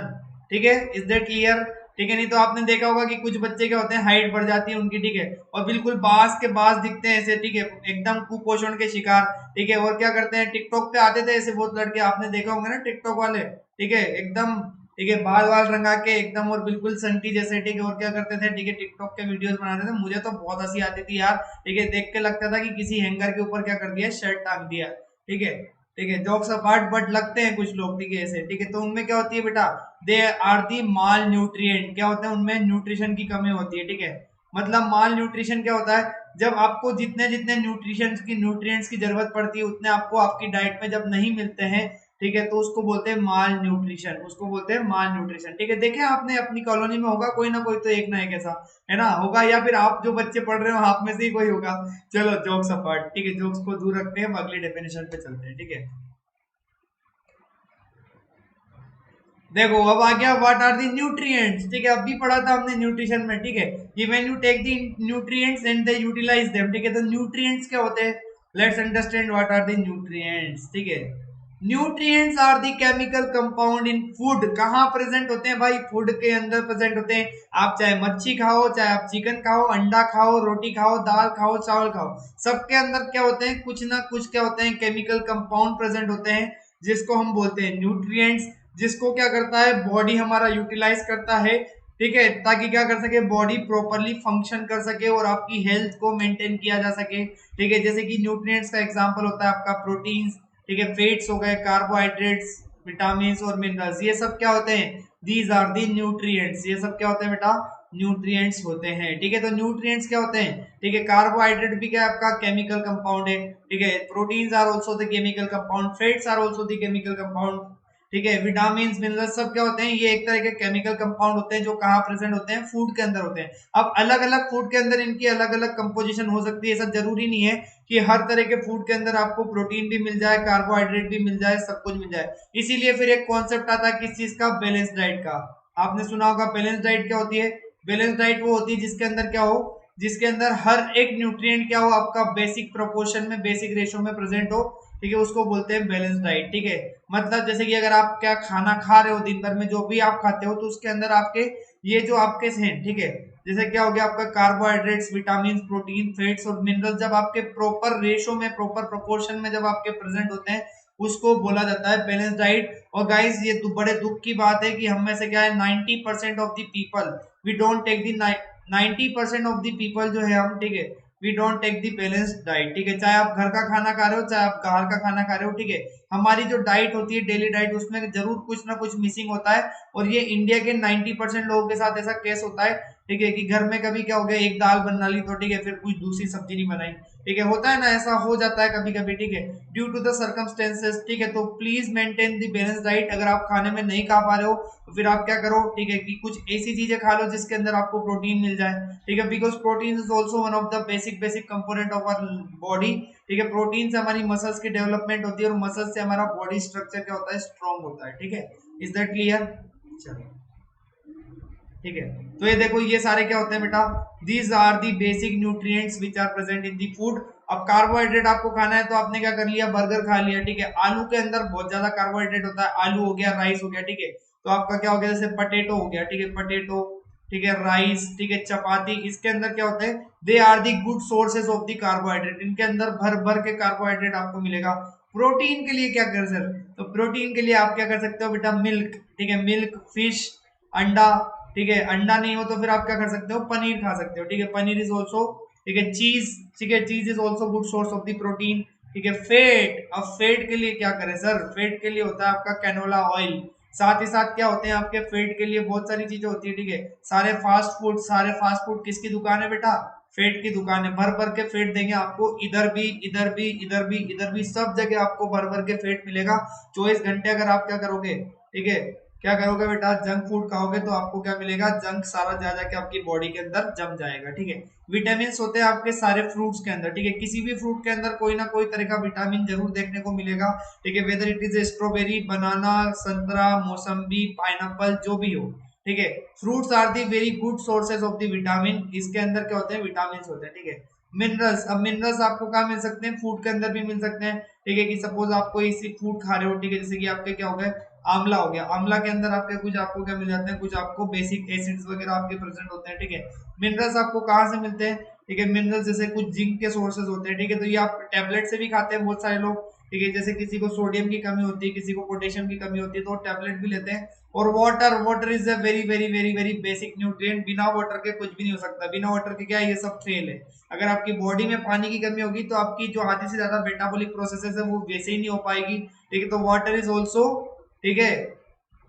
ठीक है, इज दैट क्लियर। ठीक है, नहीं तो आपने देखा होगा कि कुछ बच्चे क्या होते हैं, हाइट बढ़ जाती है उनकी, ठीक है, और बिल्कुल बास के बास दिखते हैं ऐसे, ठीक है, एकदम कुपोषण के शिकार। ठीक है, और क्या करते हैं, टिकटॉक पे आते थे ऐसे बहुत लड़के, आपने देखा होंगे ना टिकटॉक वाले, ठीक है, एकदम, ठीक है, बाल वाल रंगा के एकदम और बिल्कुल संटी जैसे, ठीक है, और क्या करते थे, ठीक है, टिकटॉक के वीडियोस बनाते थे, मुझे तो बहुत हंसी आती थी यार। ठीक है, देख के लगता था कि किसी हैंगर के ऊपर क्या कर दिया, शर्ट टांग दिया। ठीक है, ठीक है, जॉक्स अपार्ट, बट लगते हैं कुछ लोग, ठीक है, ऐसे। ठीक है, तो उनमें क्या होती है बेटा, दे आर दी माल न्यूट्रिएंट, क्या होता है उनमें, न्यूट्रिशन की कमी होती है। ठीक है, मतलब माल न्यूट्रिशन क्या होता है, जब आपको जितने जितने न्यूट्रिएंट्स की जरूरत पड़ती है उतने आपको आपकी डाइट में जब नहीं मिलते हैं, ठीक है, तो उसको बोलते हैं माल न्यूट्रिशन, उसको बोलते हैं माल न्यूट्रिशन। ठीक है, देखे आपने अपनी कॉलोनी में होगा कोई ना कोई तो एक ना एक ऐसा, है ना, होगा, या फिर आप जो बच्चे पढ़ रहे हो आप में से ही कोई होगा। चलो जोक्स अपार्ट, ठीक है, जोक्स को दूर रखते हैं, हम अगली डेफिनेशन पे चलते हैं। ठीक है, देखो अब आ गया व्हाट आर दी न्यूट्रिएंट्स। ठीक है, अभी पढ़ा था हमने न्यूट्रिशन में, ठीक है, कि when you take the nutrients and they utilize them. ठीक है, तो न्यूट्रिएंट्स क्या होते हैं, let's understand what are the nutrients. ठीक है, nutrients are the chemical compound in food, कहाँ प्रेजेंट होते हैं भाई, फूड के अंदर प्रेजेंट होते हैं। आप चाहे मच्छी खाओ, चाहे आप चिकन खाओ, अंडा खाओ, रोटी खाओ, दाल खाओ, चावल खाओ, सबके अंदर क्या होते हैं, कुछ ना कुछ क्या होते हैं, केमिकल कंपाउंड प्रेजेंट होते हैं, जिसको हम बोलते हैं न्यूट्रिएंट्स, जिसको क्या करता है बॉडी हमारा यूटिलाइज करता है। ठीक है, ताकि क्या कर सके, बॉडी प्रॉपरली फंक्शन कर सके और आपकी हेल्थ को मेंटेन किया जा सके। ठीक है, जैसे कि न्यूट्रिएंट्स का एग्जांपल होता है आपका प्रोटीन्स, ठीक है, फैट्स हो गए, कार्बोहाइड्रेट्स, विटामिन और मिनरल्स, ये सब क्या होते हैं, दीज आर दी न्यूट्रिएंट्स, ये सब क्या होते हैं बेटा, न्यूट्रिएंट्स होते हैं। ठीक है, तो न्यूट्रिएंट्स क्या होते हैं, ठीक है, कार्बोहाइड्रेट भी क्या है आपका केमिकल कंपाउंड है। ठीक है, proteins are also the chemical compound, fats are also the chemical compound. ठीक है, विटामिन मिनरल्स सब क्या होते हैं, ये एक तरह के केमिकल कंपाउंड होते हैं जो कहाँ प्रेजेंट होते हैं, फूड के अंदर होते हैं। अब अलग अलग फूड के अंदर इनकी अलग अलग कंपोजिशन हो सकती है, ऐसा जरूरी नहीं है कि हर तरह के फूड के अंदर आपको प्रोटीन भी मिल जाए, कार्बोहाइड्रेट भी मिल जाए, सब कुछ मिल जाए। इसीलिए फिर एक कॉन्सेप्ट आता है किस चीज का, बैलेंस डाइट का। आपने सुना होगा बैलेंस डाइट क्या होती है, बैलेंस डाइट वो होती है जिसके अंदर क्या हो, जिसके अंदर हर एक न्यूट्रिएंट क्या हो, आपका बेसिक प्रोपोर्शन में, बेसिक रेशो में प्रेजेंट हो। ठीक है, उसको बोलते हैं बैलेंस डाइट। ठीक है, मतलब जैसे कि अगर आप क्या खाना खा रहे हो दिन भर में, जो भी आप खाते हो, तो उसके अंदर आपके ये जो आपके हैं, ठीक है, जैसे क्या हो गया आपका कार्बोहाइड्रेट्स, विटामिन, प्रोटीन, फैट्स और मिनरल, जब आपके प्रॉपर रेशो में, प्रॉपर प्रोपोर्शन में जब आपके प्रेजेंट होते हैं, उसको बोला जाता है बैलेंस डाइट। और गाइस ये बड़े दुख की बात है कि हम में से क्या है, 90% of the people we don't take the, 90% of the people जो है हम, ठीक है, we don't take the balanced diet. ठीक है, चाहे आप घर का खाना खा रहे हो, चाहे आप बाहर का खाना खा रहे हो, ठीक है, हमारी जो डाइट होती है डेली डाइट, उसमें जरूर कुछ ना कुछ मिसिंग होता है। और ये इंडिया के 90% लोगों के साथ ऐसा केस होता है, ठीक है, कि घर में कभी क्या हो गया, एक दाल बना ली तो ठीक है, फिर कुछ दूसरी सब्जी नहीं बनाई। ठीक है, होता है ना, ऐसा हो जाता है कभी कभी। ठीक है, ड्यू टू द सर्कमस्टेंसेस। ठीक है, तो please maintain the balance diet. अगर आप खाने में नहीं खा पा रहे हो तो फिर आप क्या करो, ठीक है, कि कुछ ऐसी चीजें खा लो जिसके अंदर आपको प्रोटीन मिल जाए। ठीक है, because protein is also one of the basic component of our body. ठीक है, प्रोटीन से हमारी मसल्स की डेवलपमेंट होती है और मसल्स से हमारा बॉडी स्ट्रक्चर क्या होता है, स्ट्रॉन्ग होता है। ठीक है, इज दैट क्लियर। चलो ठीक है, तो ये देखो ये सारे क्या होते हैं बेटा, these are the basic nutrients which are present in the food. अब कार्बोहाइड्रेट आपको खाना है तो आपने क्या कर लिया, बर्गर खा लिया। ठीक है, आलू के अंदर बहुत ज्यादा कार्बोहाइड्रेट होता है, आलू हो गया, राइस हो गया। ठीक है, तो आपका क्या हो गया, जैसे पटेटो हो गया, ठीक है, पटेटो, ठीक है, राइस, ठीक है, चपाती, इसके अंदर क्या होते हैं, they are the good sources of the carbohydrate, इनके अंदर भर भर के कार्बोहाइड्रेट आपको मिलेगा। प्रोटीन के लिए क्या कर सर, तो प्रोटीन के लिए आप क्या कर सकते हो बेटा, मिल्क। ठीक है, मिल्क, फिश, अंडा। ठीक है, अंडा नहीं हो तो फिर आप क्या कर सकते हो, पनीर खा सकते हो। ठीक है, पनीर इज ऑल्सो, ठीक है, चीज, ठीक है, चीज is also good source of the protein. ठीक है, फेट, अब फेट के लिए क्या करें सर, फेट के लिए होता है आपका कैनोला ऑयल। साथ ही साथ क्या होते हैं आपके फेट के लिए बहुत सारी चीजें होती है। ठीक है, सारे फास्ट फूड, सारे फास्ट फूड किसकी दुकान है बेटा, फेट की दुकान है, भर भर के फेट देंगे आपको, इधर भी इधर भी इधर भी इधर भी, सब जगह आपको भर भर के फेट मिलेगा 24 घंटे। अगर आप क्या करोगे, ठीक है, क्या करोगे बेटा, जंक फूड खाओगे तो आपको क्या मिलेगा, जंक सारा जा जाके आपकी बॉडी के अंदर जम जाएगा, ठीक है। विटामिन होते हैं आपके सारे फ्रूट्स के अंदर, ठीक है, किसी भी फ्रूट के अंदर कोई ना कोई तरह का विटामिन जरूर देखने को मिलेगा, ठीक है, whether it is strawberry, banana, संतरा, मौसम्बी, पाइनएप्पल, जो भी हो, ठीक है। Fruits are the very good sources of the vitamin, इसके अंदर क्या होते हैं, विटामिन होते हैं, ठीक है। मिनरल्स, अब मिनरल्स आपको कहाँ मिल सकते हैं, फूड के अंदर भी मिल सकते हैं, ठीक है, कि सपोज आपको इसी फूड खा रहे हो, ठीक है, जैसे कि आपके क्या हो गए, आंवला हो गया, आंवला के अंदर आपके कुछ आपको क्या मिल जाते हैं, कुछ आपको बेसिक एसिड्स वगैरह आपके प्रेजेंट होते हैं, ठीक है। मिनरल्स आपको कहाँ से मिलते हैं, ठीक है, मिनरल्स जैसे कुछ जिंक के सोर्सेज होते हैं, ठीक है, तो ये आप टैबलेट से भी खाते हैं बहुत सारे लोग, ठीक है, जैसे किसी को सोडियम की कमी होती है, किसी को पोटेशियम की कमी होती है, तो टैबलेट भी लेते हैं। और water, water is a very very very very basic nutrient, बिना वाटर के कुछ भी नहीं हो सकता, बिना वाटर के क्या है, ये सब फेल है। अगर आपकी बॉडी में पानी की कमी होगी तो आपकी जो आधी से ज्यादा मेटाबॉलिक प्रोसेसेस है वो वैसे ही नहीं हो पाएगी, ठीक है, तो वाटर इज ऑल्सो, ठीक है,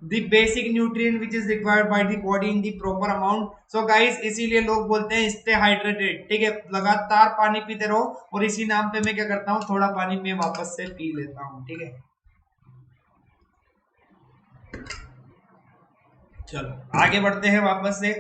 the basic nutrient which is required by the body in the proper amount. So guys, इसीलिए लोग बोलते हैं stay hydrated, ठीक है, लगातार पानी पीते रहो, और इसी नाम पे मैं क्या करता हूँ, थोड़ा पानी मैं वापस से पी लेता हूँ, ठीक है। चलो आगे बढ़ते हैं वापस से।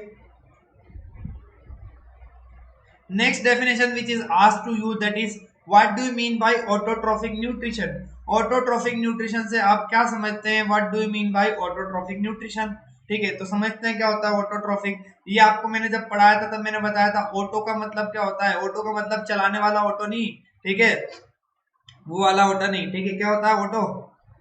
Next definition which is asked to you, that is what do you mean by autotrophic nutrition? Autotrophic nutrition से आप क्या समझते हैं, what do you mean by autotrophic nutrition? ठीक है, तो समझते हैं क्या होता है ऑटोट्रॉफिक। ये आपको मैंने जब पढ़ाया था तब मैंने बताया था, ऑटो का मतलब क्या होता है, ऑटो का मतलब चलाने वाला ऑटो नहीं, ठीक है, वो वाला ऑटो नहीं, ठीक है, क्या होता है ऑटो,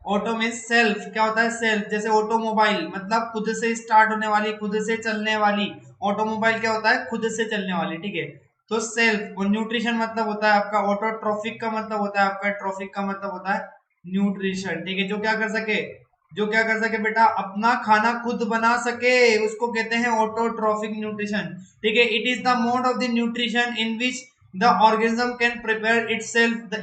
ऑटो मीन्स सेल्फ, क्या होता है सेल्फ, जैसे ऑटोमोबाइल मतलब खुद से स्टार्ट होने वाली, खुद से चलने वाली, ऑटोमोबाइल क्या होता है, खुद से चलने वाली, ठीक है। तो सेल्फ, और न्यूट्रिशन मतलब होता है आपका, ऑटोट्रॉफिक का मतलब होता है आपका, ट्रॉफिक का मतलब होता है न्यूट्रिशन, ठीक है, जो क्या कर सके, जो क्या कर सके बेटा, अपना खाना खुद बना सके, उसको कहते हैं ऑटोट्रॉफिक न्यूट्रिशन, ठीक है। It is the mode of the nutrition in which the organism can prepare itself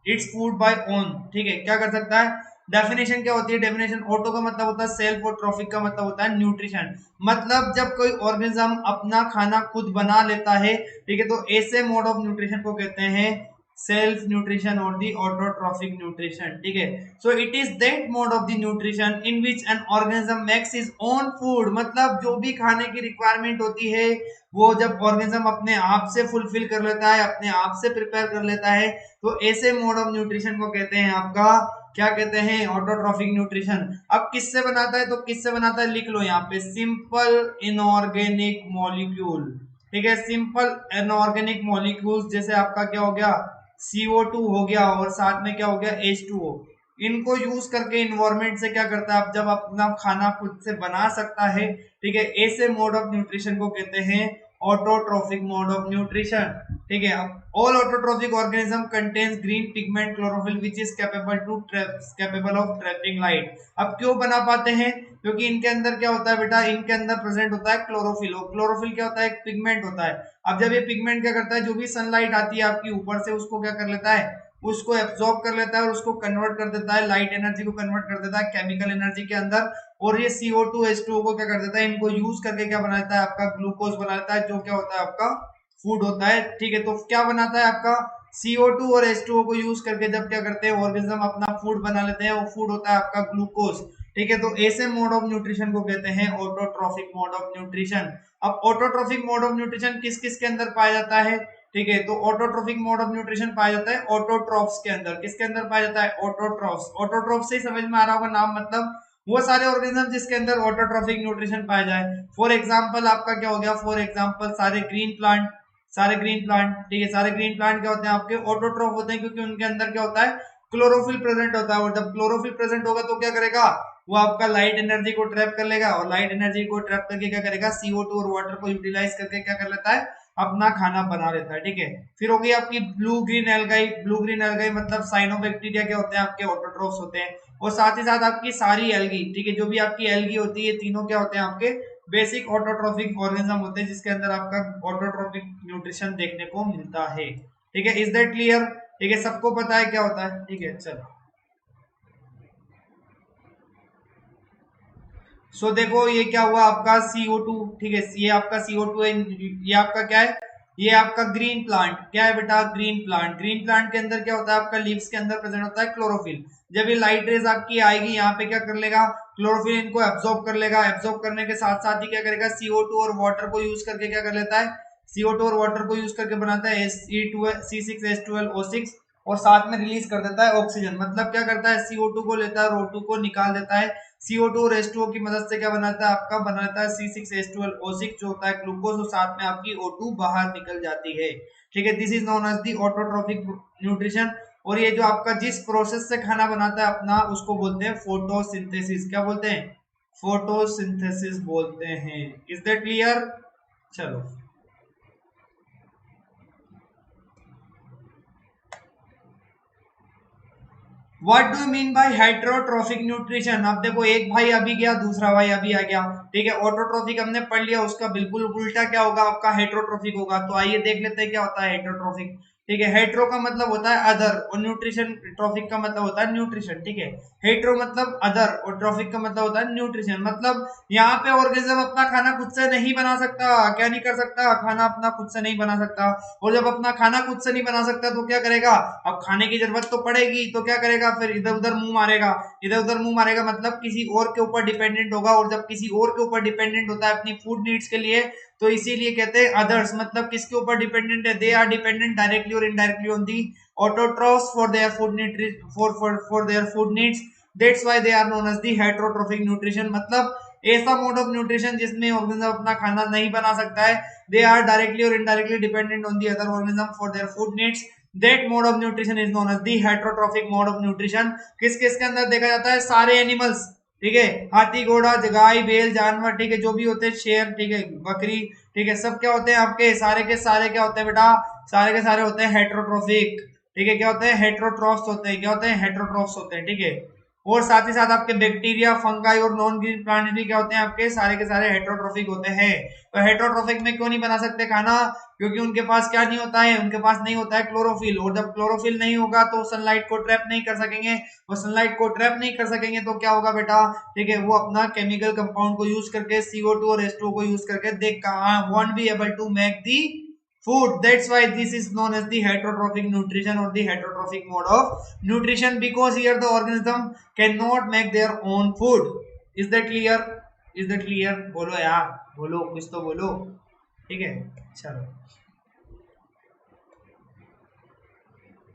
its food by own, ठीक है, क्या कर सकता है। डेफिनेशन क्या होती है, डेफिनेशन, ऑटो का मतलब होता है सेल्फ और ट्रॉफिक का मतलब होता है न्यूट्रिशन, मतलब जब कोई ऑर्गेनिज्म अपना खाना खुद बना लेता है, ठीक है, तो ऐसे मोड ऑफ न्यूट्रिशन को कहते हैं सेल्फ न्यूट्रिशन और दी ऑटोट्रॉफिक न्यूट्रिशन, ठीक है। So it is that mode of the nutrition in which an organism makes his own food, मतलब जो भी खाने की रिक्वायरमेंट होती है वो जब ऑर्गेनिज्म अपने आप से फुलफिल कर लेता है, अपने आप से प्रिपेयर कर लेता है, तो ऐसे मोड ऑफ न्यूट्रिशन को कहते हैं आपका, क्या कहते हैं, ऑटोट्रॉफिक न्यूट्रिशन। अब किससे बनाता है, तो किससे बनाता है, लिख लो यहाँ पे, सिंपल इनऑर्गेनिक मॉलिक्यूल, ठीक है, सिंपल इनऑर्गेनिक मॉलिक्यूल्स, जैसे आपका क्या हो गया, CO2 हो गया, और साथ में क्या हो गया, H2O, इनको यूज करके इन्वायरमेंट से क्या करता है, आप जब अपना खाना खुद से बना सकता है, ठीक है, ऐसे मोड ऑफ न्यूट्रिशन को कहते हैं ऑटोट्रॉफिक मोड ऑफ न्यूट्रिशन, ठीक है। All autotrophic organism contains green pigment chlorophyll which is capable of trapping light. अब क्यों बना पाते हैं, क्योंकि इनके अंदर क्या होता है बेटा, इनके अंदर प्रेजेंट होता है क्लोरोफिल, और क्लोरोफिल क्या होता है, एक पिगमेंट होता है। अब जब ये पिगमेंट क्या करता है, जो भी सनलाइट आती है आपकी ऊपर से, उसको क्या कर लेता है, उसको एब्जॉर्ब कर लेता है और उसको कन्वर्ट कर देता है, लाइट एनर्जी को कन्वर्ट कर देता है केमिकल एनर्जी के अंदर, और ये CO2 H2O को क्या कर देता है, इनको यूज करके क्या बना देता है, आपका ग्लूकोज बना देता है, जो क्या होता है आपका फूड होता है, ठीक है। तो क्या बनाता है आपका, CO2 और H2O को यूज करके जब क्या करते हैं ऑर्गेनिज्म अपना फूड बना लेते हैं, वो फूड होता है आपका ग्लूकोज, ठीक है। तो ऐसे मोड ऑफ न्यूट्रिशन को कहते हैं ऑटोट्रॉफिक मोड ऑफ न्यूट्रिशन। अब ऑटोट्रॉफिक मोड ऑफ न्यूट्रिशन किस किस के अंदर पाया जाता है, ठीक है, तो ऑटोट्रॉफिक मोड ऑफ न्यूट्रिशन पाया जाता है ऑटोट्रॉफ्स के अंदर, किसके अंदर पाया जाता है, ऑटोट्रॉफ्स। ऑटोट्रॉफ्स से ही समझ में आ रहा होगा नाम, मतलब वो सारे ऑर्गेनिज्म जिसके अंदर ऑटोट्रॉफिक न्यूट्रिशन पाया जाए। फॉर एग्जांपल आपका क्या हो गया, फॉर एग्जांपल सारे ग्रीन प्लांट, सारे ग्रीन प्लांट, ठीक है, सारे ग्रीन प्लांट क्या होते हैं आपके, ऑटोट्रॉफ होते हैं, क्योंकि उनके अंदर क्या होता है, क्लोरोफिल प्रेजेंट होता है, और जब क्लोरोफिल प्रेजेंट होगा तो क्या करेगा, वो आपका लाइट एनर्जी को ट्रैप कर लेगा, और लाइट एनर्जी को ट्रैप करके क्या करेगा, CO2 और वाटर को यूटिलाइज करके क्या कर लेता है, अपना खाना बना लेता है, ठीक है। फिर हो गई आपकी blue green algae, blue green algae मतलब साइनोबैक्टीरिया क्या होते हैं आपके, ऑटोट्रॉफ्स होते हैं, और साथ ही साथ आपकी सारी एल्गी, ठीक है, जो भी आपकी एल्गी होती है, तीनों क्या होते हैं आपके बेसिक ऑटोट्रॉफिक ऑर्गेनिज्म होते हैं, जिसके अंदर आपका ऑटोट्रॉफिक न्यूट्रिशन देखने को मिलता है, ठीक है। इज दैट क्लियर, ठीक है, सबको पता है क्या होता है, ठीक है। चलो सो देखो ये क्या हुआ आपका CO2, ठीक है, ये आपका CO2 है, ये आपका क्या है ये आपका ग्रीन प्लांट क्या है बेटा, ग्रीन प्लांट। ग्रीन प्लांट के अंदर क्या होता है, आपका लीव्स के अंदर प्रेजेंट होता है क्लोरोफिल। जब ये लाइट रेज आपकी आएगी यहाँ पे क्या कर लेगा, क्लोरोफिल इनको एब्जॉर्ब कर लेगा। एब्जॉर्ब करने के साथ साथ ही क्या करेगा, CO2 और वाटर को यूज करके क्या कर लेता है, CO2 और वाटर को यूज करके बनाता है C6H12O6 और साथ में रिलीज कर देता है ऑक्सीजन। मतलब क्या करता है, CO2 को लेता है और O2 को निकाल देता है। CO2 और H2O की मदद से क्या बनाता है, आपका बनाता है C6H12O6 जो होता है ग्लूकोज, और साथ में आपकी O2 बाहर निकल जाती है। ठीक है, this is known as the autotrophic nutrition. और ये जो आपका जिस प्रोसेस से खाना बनाता है अपना, उसको बोलते हैं फोटोसिंथेसिस। क्या बोलते हैं, फोटोसिंथेसिस बोलते हैं। Is that clear? चलो, what do mean by heterotrophic nutrition? अब देखो, एक भाई अभी गया, दूसरा भाई अभी आ गया। ठीक है, ऑटोट्रॉफिक हमने पढ़ लिया, उसका बिल्कुल उल्टा क्या होगा, आपका हेटेरोट्रॉफिक होगा। तो आइए देख लेते हैं क्या होता है हेटेरोट्रॉफिक। ठीक है, हेटेरो का मतलब होता है अदर, और न्यूट्रिशन ट्रॉफिक का मतलब होता है न्यूट्रिशन। ठीक है, हेटेरो मतलब अदर और ट्रॉफिक का मतलब होता है न्यूट्रिशन। मतलब यहाँ पे ऑर्गेनिज्म अपना खाना खुद से नहीं बना सकता। क्या नहीं कर सकता, खाना अपना खुद से नहीं बना सकता। और जब अपना खाना खुद से नहीं बना सकता तो क्या करेगा, अब खाने की जरूरत तो पड़ेगी, तो क्या करेगा, फिर इधर उधर मुंह मारेगा। इधर उधर मुंह मारेगा मतलब किसी और के ऊपर डिपेंडेंट होगा, और जब किसी और के ऊपर डिपेंडेंट होता है अपनी फूड नीड्स के लिए, तो इसीलिए कहते हैं अदर्स। मतलब किसके ऊपर डिपेंडेंट है, दे आर डिपेंडेंट डायरेक्टली और indirectly on the autotrophs for their food need, for their food needs. That's why they are known as the heterotrophic nutrition. मतलब ऐसा मोड ऑफ न्यूट्रिशन जिसमें ऑर्गेनिज्म अपना खाना नहीं बना सकता है, दे आर डायरेक्टली और indirectly dependent on the other organism for their food needs. That mode of nutrition is known as the heterotrophic mode of nutrition. किस किस के अंदर देखा जाता है, सारे एनिमल्स। ठीक है, हाथी, घोड़ा, गाय, बैल, जानवर, ठीक है, जो भी होते हैं, शेर, ठीक है, बकरी, ठीक है, सब क्या होते हैं आपके, सारे के सारे क्या होते हैं बेटा, सारे के सारे होते हैं हेटेरोट्रॉफिक। ठीक है, क्या होते हैं, हेटेरोट्रॉफ्स होते हैं। क्या होते हैं, हेटेरोट्रॉफ्स होते हैं। ठीक है, और साथ ही साथ आपके बैक्टीरिया, फंगाई और नॉन ग्रीन प्लांट भी क्या होते हैं, आपके सारे के सारे हेटेरोट्रॉफिक होते हैं। तो हेटेरोट्रॉफिक में क्यों नहीं बना सकते खाना, क्योंकि उनके पास क्या नहीं होता है, उनके पास नहीं होता है क्लोरोफिल। और जब क्लोरोफिल नहीं होगा तो सनलाइट को ट्रैप नहीं कर सकेंगे, और सनलाइट को ट्रैप नहीं कर सकेंगे तो क्या होगा बेटा, ठीक है, वो अपना केमिकल कंपाउंड को यूज करके, CO2 और H2O को यूज करके, they won't be able to make the food. That's why this is known as the heterotrophic nutrition or the heterotrophic mode of nutrition, because here the organism cannot make their own food. Is that clear? Is that clear? बोलो यार, बोलो, कुछ तो बोलो। ठीक है, चलो,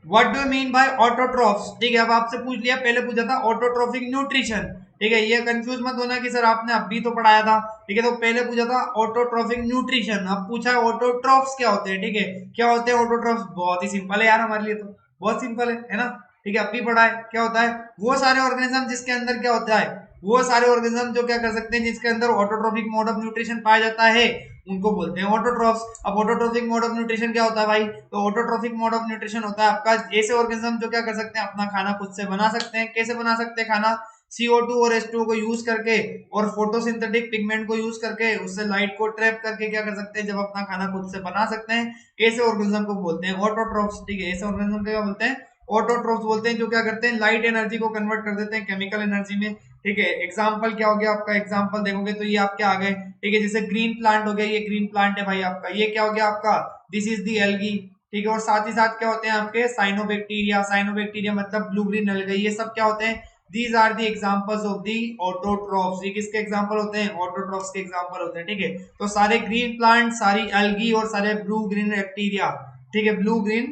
what do mean bye autotrophs? ठीक है, अब आपसे पूछ लिया, पहले पूछा था ऑटोट्रॉफिक न्यूट्रिशन। ठीक है, ये कंफ्यूज मत होना कि सर आपने अभी तो पढ़ाया था। ठीक है, तो पहले पूछा था ऑटोट्रॉफिक न्यूट्रिशन, अब पूछा है ऑटोट्रॉफ्स क्या होते हैं। ठीक है, क्या होते हैं ऑटोट्रॉफ्स? बहुत ही सिंपल है यार, हमारे लिए तो बहुत सिंपल है ना। ठीक है, अभी पढ़ा है। क्या होता है, वो सारे ऑर्गेनिज्म जिसके अंदर क्या होता है, वो सारे ऑर्गेनिज्म जो क्या कर सकते हैं, जिसके अंदर ऑटोट्रॉफिक मोड ऑफ न्यूट्रिशन पाया जाता है, उनको बोलते हैं ऑटोट्रॉफ्स। अब ऑटोट्रॉफिक मोड ऑफ न्यूट्रिशन क्या होता है भाई, तो ऑटोट्रॉफिक मोड ऑफ न्यूट्रिशन होता है आपका ऐसे ऑर्गेनिज्म जो क्या कर सकते हैं, अपना खाना खुद से बना सकते हैं। कैसे बना सकते हैं खाना, CO2 और H2O को यूज करके और फोटोसिंथेटिक पिगमेंट को यूज करके, उससे लाइट को ट्रैप करके क्या कर सकते हैं, जब अपना खाना खुद से बना सकते हैं, ऐसे ऑर्गेनिज्म को बोलते हैं ऑटोट्रॉफ्स। ठीक है, ऐसे ऑर्गेनिज्म को क्या बोलते हैं, ऑटोट्रॉफ्स बोलते हैं, जो क्या करते हैं, लाइट एनर्जी को कन्वर्ट कर देते हैं केमिकल एनर्जी में। ठीक है, एग्जांपल क्या हो गया आपका, एग्जांपल देखोगे तो ये आपके आ गए। ठीक है, जैसे ग्रीन प्लांट हो गया, ये ग्रीन प्लांट है भाई आपका, ये क्या हो गया आपका, दिस इज दी एल्गी। ठीक है, और साथ ही साथ क्या होते हैं आपके, साइनोबैक्टीरिया। साइनोबैक्टीरिया मतलब ब्लू ग्रीन एल्गी, ये सब क्या होते हैं, these are the examples of the autotrophs. ये किसके एग्जांपल होते हैं, ऑटोट्रॉफ्स के एग्जांपल होते हैं। ठीक है, तो सारे ग्रीन प्लांट, सारी एल्गी और सारे ब्लू ग्रीन बैक्टीरिया। ठीक है, ब्लू ग्रीन,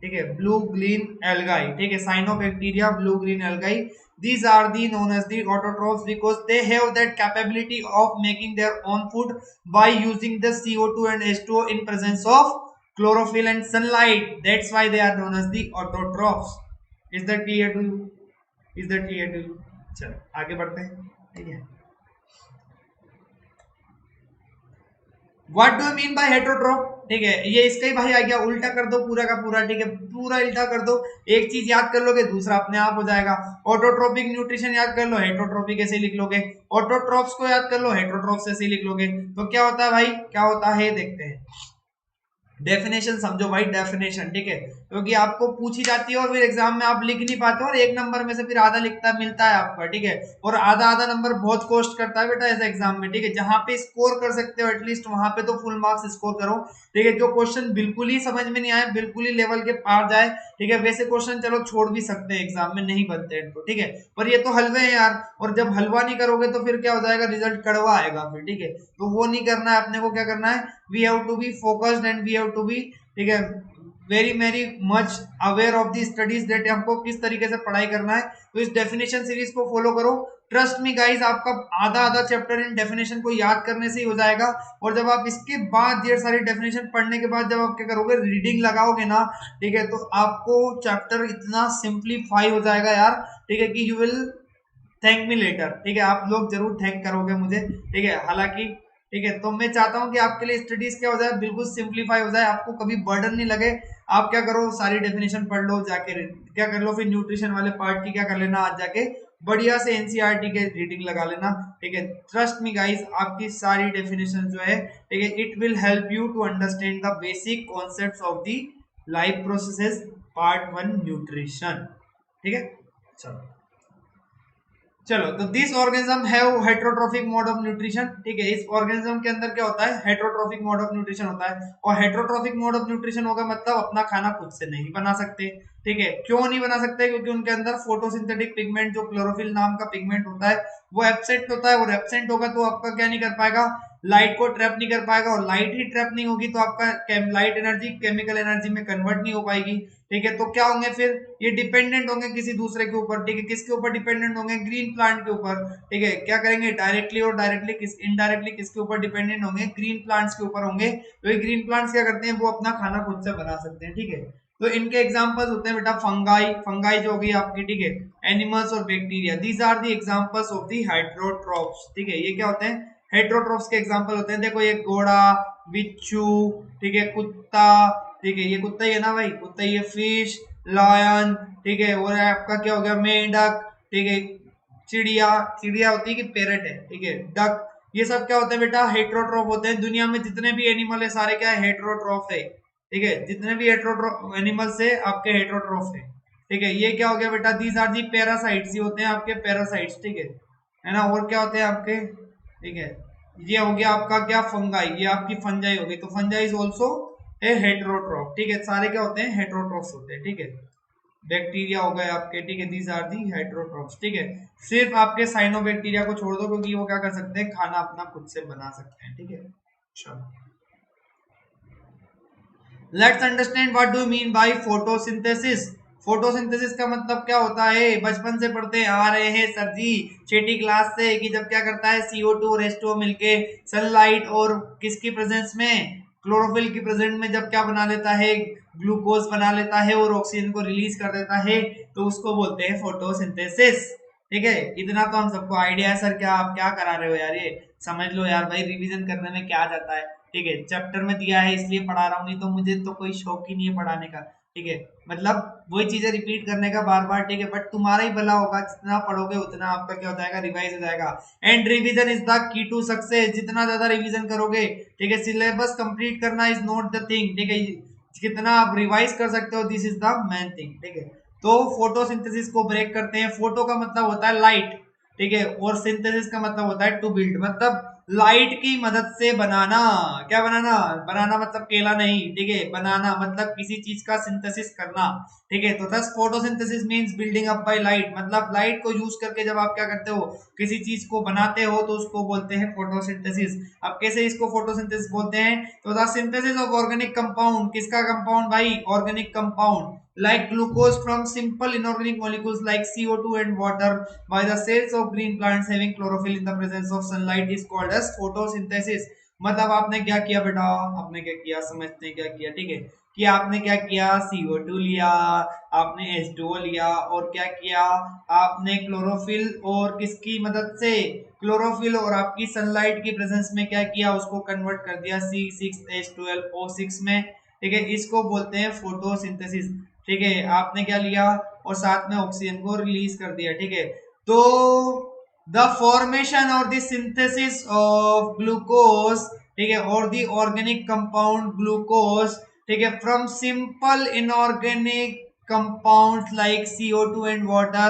ठीक है, ब्लू ग्रीन एल्गाई। ठीक है, cyanobacteria, blue green algae, these are the known as the autotrophs because they have that capability of making their own food by using the CO2 and H2O in presence of chlorophyll and sunlight. That's why they are known as the autotrophs. Is that clear to you? Is that clear to you? चलो आगे बढ़ते हैं। ठीक है, what do you mean bye heterotroph? ठीक है, ये इसका ही भाई आ गया, उल्टा कर दो पूरा का पूरा। ठीक है, पूरा उल्टा कर दो, एक चीज याद कर लोगे, दूसरा अपने आप हो जाएगा। ऑटोट्रोपिक न्यूट्रिशन याद कर लो, हेटेरोट्रोपिक ऐसे लिख लोगे। ऑटोट्रॉफ्स को याद कर लो, हेटेरोट्रॉफ्स ऐसे लिख लोगे। तो क्या होता है भाई, क्या होता है देखते हैं। डेफिनेशन समझो भाई, डेफिनेशन। ठीक है, क्योंकि आपको पूछी जाती है और फिर एग्जाम में आप लिख नहीं पाते और एक नंबर में से फिर आधा लिखता मिलता है आपका, ठीक है। और आधा आधा नंबर बहुत कॉस्ट करता है बेटा ऐसे एग्जाम में, ठीक है। जहां पे स्कोर कर सकते हो एटलीस्ट वहां पे तो फुल मार्क्स स्कोर करो, ठीक है। जो क्वेश्चन बिल्कुल ही समझ में नहीं आए, बिल्कुल ही लेवल के पार जाए, ठीक है, वैसे क्वेश्चन चलो छोड़ भी सकते हैं, एग्जाम में नहीं बनते हैं तो, ठीक है। पर ये तो हलवे हैं यार, और जब हलवा नहीं करोगे तो फिर क्या हो जाएगा, रिजल्ट कड़वा आएगा फिर, ठीक है। तो वो नहीं करना है अपने को, क्या करना है, we have to be focused and we have to be, ठीक है, very very much aware of the studies that, हमको किस तरीके से पढ़ाई करना है। तो इस डेफिनेशन सीरीज को फॉलो करो, ट्रस्ट मी गाइस, आपका आधा आधा चैप्टर इन डेफिनेशन को याद करने से ही हो जाएगा। और जब आप इसके बाद ढेर सारी डेफिनेशन पढ़ने के बाद जब आप क्या करोगे, रीडिंग लगाओगे ना, ठीक है, तो आपको चैप्टर इतना सिंप्लीफाई हो जाएगा यार, ठीक है, कि you will thank me later, ठीक है। आप लोग जरूर थैंक करोगे मुझे, ठीक है। हालांकि, ठीक है, तो मैं चाहता हूं कि आपके लिए स्टडीज क्या हो जाए, बिल्कुल सिंप्लीफाई हो जाए, आपको कभी बर्डन नहीं लगे। आप क्या करो, सारी डेफिनेशन पढ़ लो जाके, क्या कर लो, फिर न्यूट्रिशन वाले पार्ट की क्या कर लेना, आज जाके बढ़िया से एनसीईआरटी के रीडिंग लगा लेना, ठीक है। ट्रस्ट मी गाइस, आपकी सारी डेफिनेशन जो है, ठीक है, it will help you to understand the basic concepts of the life processes part 1 nutrition, ठीक है। चलो चलो, तो this organism have heterotrophic mode of nutrition, ठीक है। इस ऑर्गेनिज्म के अंदर क्या होता है, हेट्रोट्रोफिक मोड ऑफ न्यूट्रिशन होता है। और हेट्रोट्रोफिक मोड ऑफ न्यूट्रिशन होगा मतलब अपना खाना खुद से नहीं बना सकते, ठीक है। क्यों नहीं बना सकते, क्योंकि उनके अंदर फोटोसिंथेटिक पिगमेंट जो क्लोरोफिल नाम का पिगमेंट होता है वो एब्सेंट होता है, और एब्सेंट होगा तो आपका क्या नहीं कर पाएगा, लाइट को ट्रैप नहीं कर पाएगा, और लाइट ही ट्रैप नहीं होगी तो आपका लाइट एनर्जी केमिकल एनर्जी में कन्वर्ट नहीं हो पाएगी, ठीक है। तो क्या होंगे फिर, ये डिपेंडेंट होंगे किसी दूसरे के ऊपर, ठीक है। किसके ऊपर डिपेंडेंट होंगे, ग्रीन प्लांट के ऊपर, ठीक है। क्या करेंगे, डायरेक्टली और डायरेक्टली इनडायरेक्टली किसके ऊपर डिपेंडेंट होंगे, ग्रीन प्लांट्स के ऊपर होंगे। तो ये ग्रीन प्लांट्स क्या करते हैं, वो अपना खाना खुद से बना सकते हैं, ठीक है। तो इनके एग्जांपल्स होते हैं बेटा फंगाई, फंगाई जो होगी आपकी, ठीक है, एनिमल्स और bacteria, these are the examples of the heterotrophs, ठीक है। ये क्या होते हैं, हेट्रोट्रोफ्स के एग्जांपल होते हैं। देखो ये घोड़ा, बिच्छू, ठीक है, कुत्ता, ठीक है, ये कुत्ता ही है ना भाई, कुत्ता ही है, फिश, लायन, ठीक है, और आपका क्या हो गया, मेंढक, ठीक है, चिड़िया, चिड़िया होती है कि पैरट है, ठीक है, डक, ये सब क्या होते हैं बेटा, हेट्रोट्रोफ होते हैं। दुनिया में जितने भी एनिमल है सारे क्या है, हेट्रोट्रोफ है, ठीक है। जितने भी हेट्रोट्रोफ एनिमल्स है आपके हेट्रोट्रोफ है, ठीक है। ये क्या हो गया बेटा, दीज आर दी पैरासाइट्स, ये होते हैं आपके पैरासाइट्स, ठीक है ना। और क्या होते हैं आपके, ठीक है, ये हो गया आपका क्या, फंगाई, ये आपकी फंजाई होगी, तो फंजाई इज ऑल्सो ए हेट्रोट्रोफ, ठीक है। सारे क्या होते हैं, हेट्रोट्रोफ्स होते हैं, ठीक है। बैक्टीरिया हो गए आपके, ठीक है, दीज आर दी हेट्रोट्रोफ्स, ठीक है। सिर्फ आपके साइनोबैक्टीरिया को छोड़ दो, क्योंकि वो क्या कर सकते हैं, खाना अपना खुद से बना सकते हैं, ठीक है। चलो, let's understand what do mean by photosynthesis. Photosynthesis का मतलब क्या होता है, बचपन से पढ़ते आ रहे हैं सर जी, छठी क्लास से, कि जब क्या करता है, CO2 और H2O मिलके सनलाइट और किसकी प्रेजेंस में, क्लोरोफिल की प्रेजेंस में जब क्या बना लेता है, ग्लूकोज बना लेता है और ऑक्सीजन को रिलीज कर देता है, तो उसको बोलते हैं फोटोसिंथेसिस, ठीक है। इतना तो हम सबको आइडिया है सर, क्या आप क्या करा रहे हो यार, ये समझ लो यार भाई, रिवीजन करने में क्या जाता है, ठीक है। चैप्टर में दिया है इसलिए पढ़ा रहा हूँ, नहीं तो मुझे तो कोई शौक ही नहीं है पढ़ाने का, ठीक है। मतलब वही चीजें रिपीट करने का बार बार, ठीक है। बट तुम्हारा ही भला होगा, जितना पढ़ोगे उतना आपका क्या हो जाएगा, रिवाइज हो जाएगा। And revision is the key to success, जितना ज्यादा रिवीजन करोगे, ठीक है, सिलेबस कंप्लीट करना इज नॉट द थिंग, ठीक है। कितना आप रिवाइज कर सकते हो, this is the main thing, ठीक है। तो फोटोसिंथेसिस को ब्रेक करते हैं। फोटो का मतलब होता है लाइट, ठीक है, और सिंथेसिस का मतलब होता है टू बिल्ड, मतलब लाइट की मदद से बनाना। क्या बनाना, बनाना मतलब केला नहीं, ठीक है, बनाना मतलब किसी चीज का सिंथेसिस करना, ठीक है। तो thus photosynthesis means building up by light, मतलब लाइट को यूज करके जब आप क्या करते हो, किसी चीज को बनाते हो, तो उसको बोलते हैं फोटोसिंथेसिस। अब कैसे इसको फोटोसिंथेसिस बोलते हैं, तो the synthesis of organic compound, किसका कंपाउंड भाई, organic compound, like glucose from simple inorganic molecules like CO2 and water by the cells of green plants having chlorophyll in the presence of sunlight is called as photosynthesis। मतलब आपने क्या किया बेटा, आपने क्या किया, समझते हैं क्या किया, ठीक है, कि आपने क्या किया, CO2 लिया, आपने H2O लिया, और क्या किया, आपने क्लोरोफिल और किसकी मदद से, क्लोरोफिल और आपकी सनलाइट की प्रेजेंस में क्या किया, उसको कन्वर्ट कर दिया C6H12O6 में, ठीक है। इसको बोलते हैं फोटोसिंथेसिस, ठीक है। आपने क्या लिया, और साथ में ऑक्सीजन को रिलीज कर दिया, ठीक है। तो द फॉर्मेशन और द सिंथेसिस ऑफ ग्लूकोज, ठीक है, और द ऑर्गेनिक कंपाउंड ग्लूकोज ठीक है, from simple inorganic compounds like CO2 and water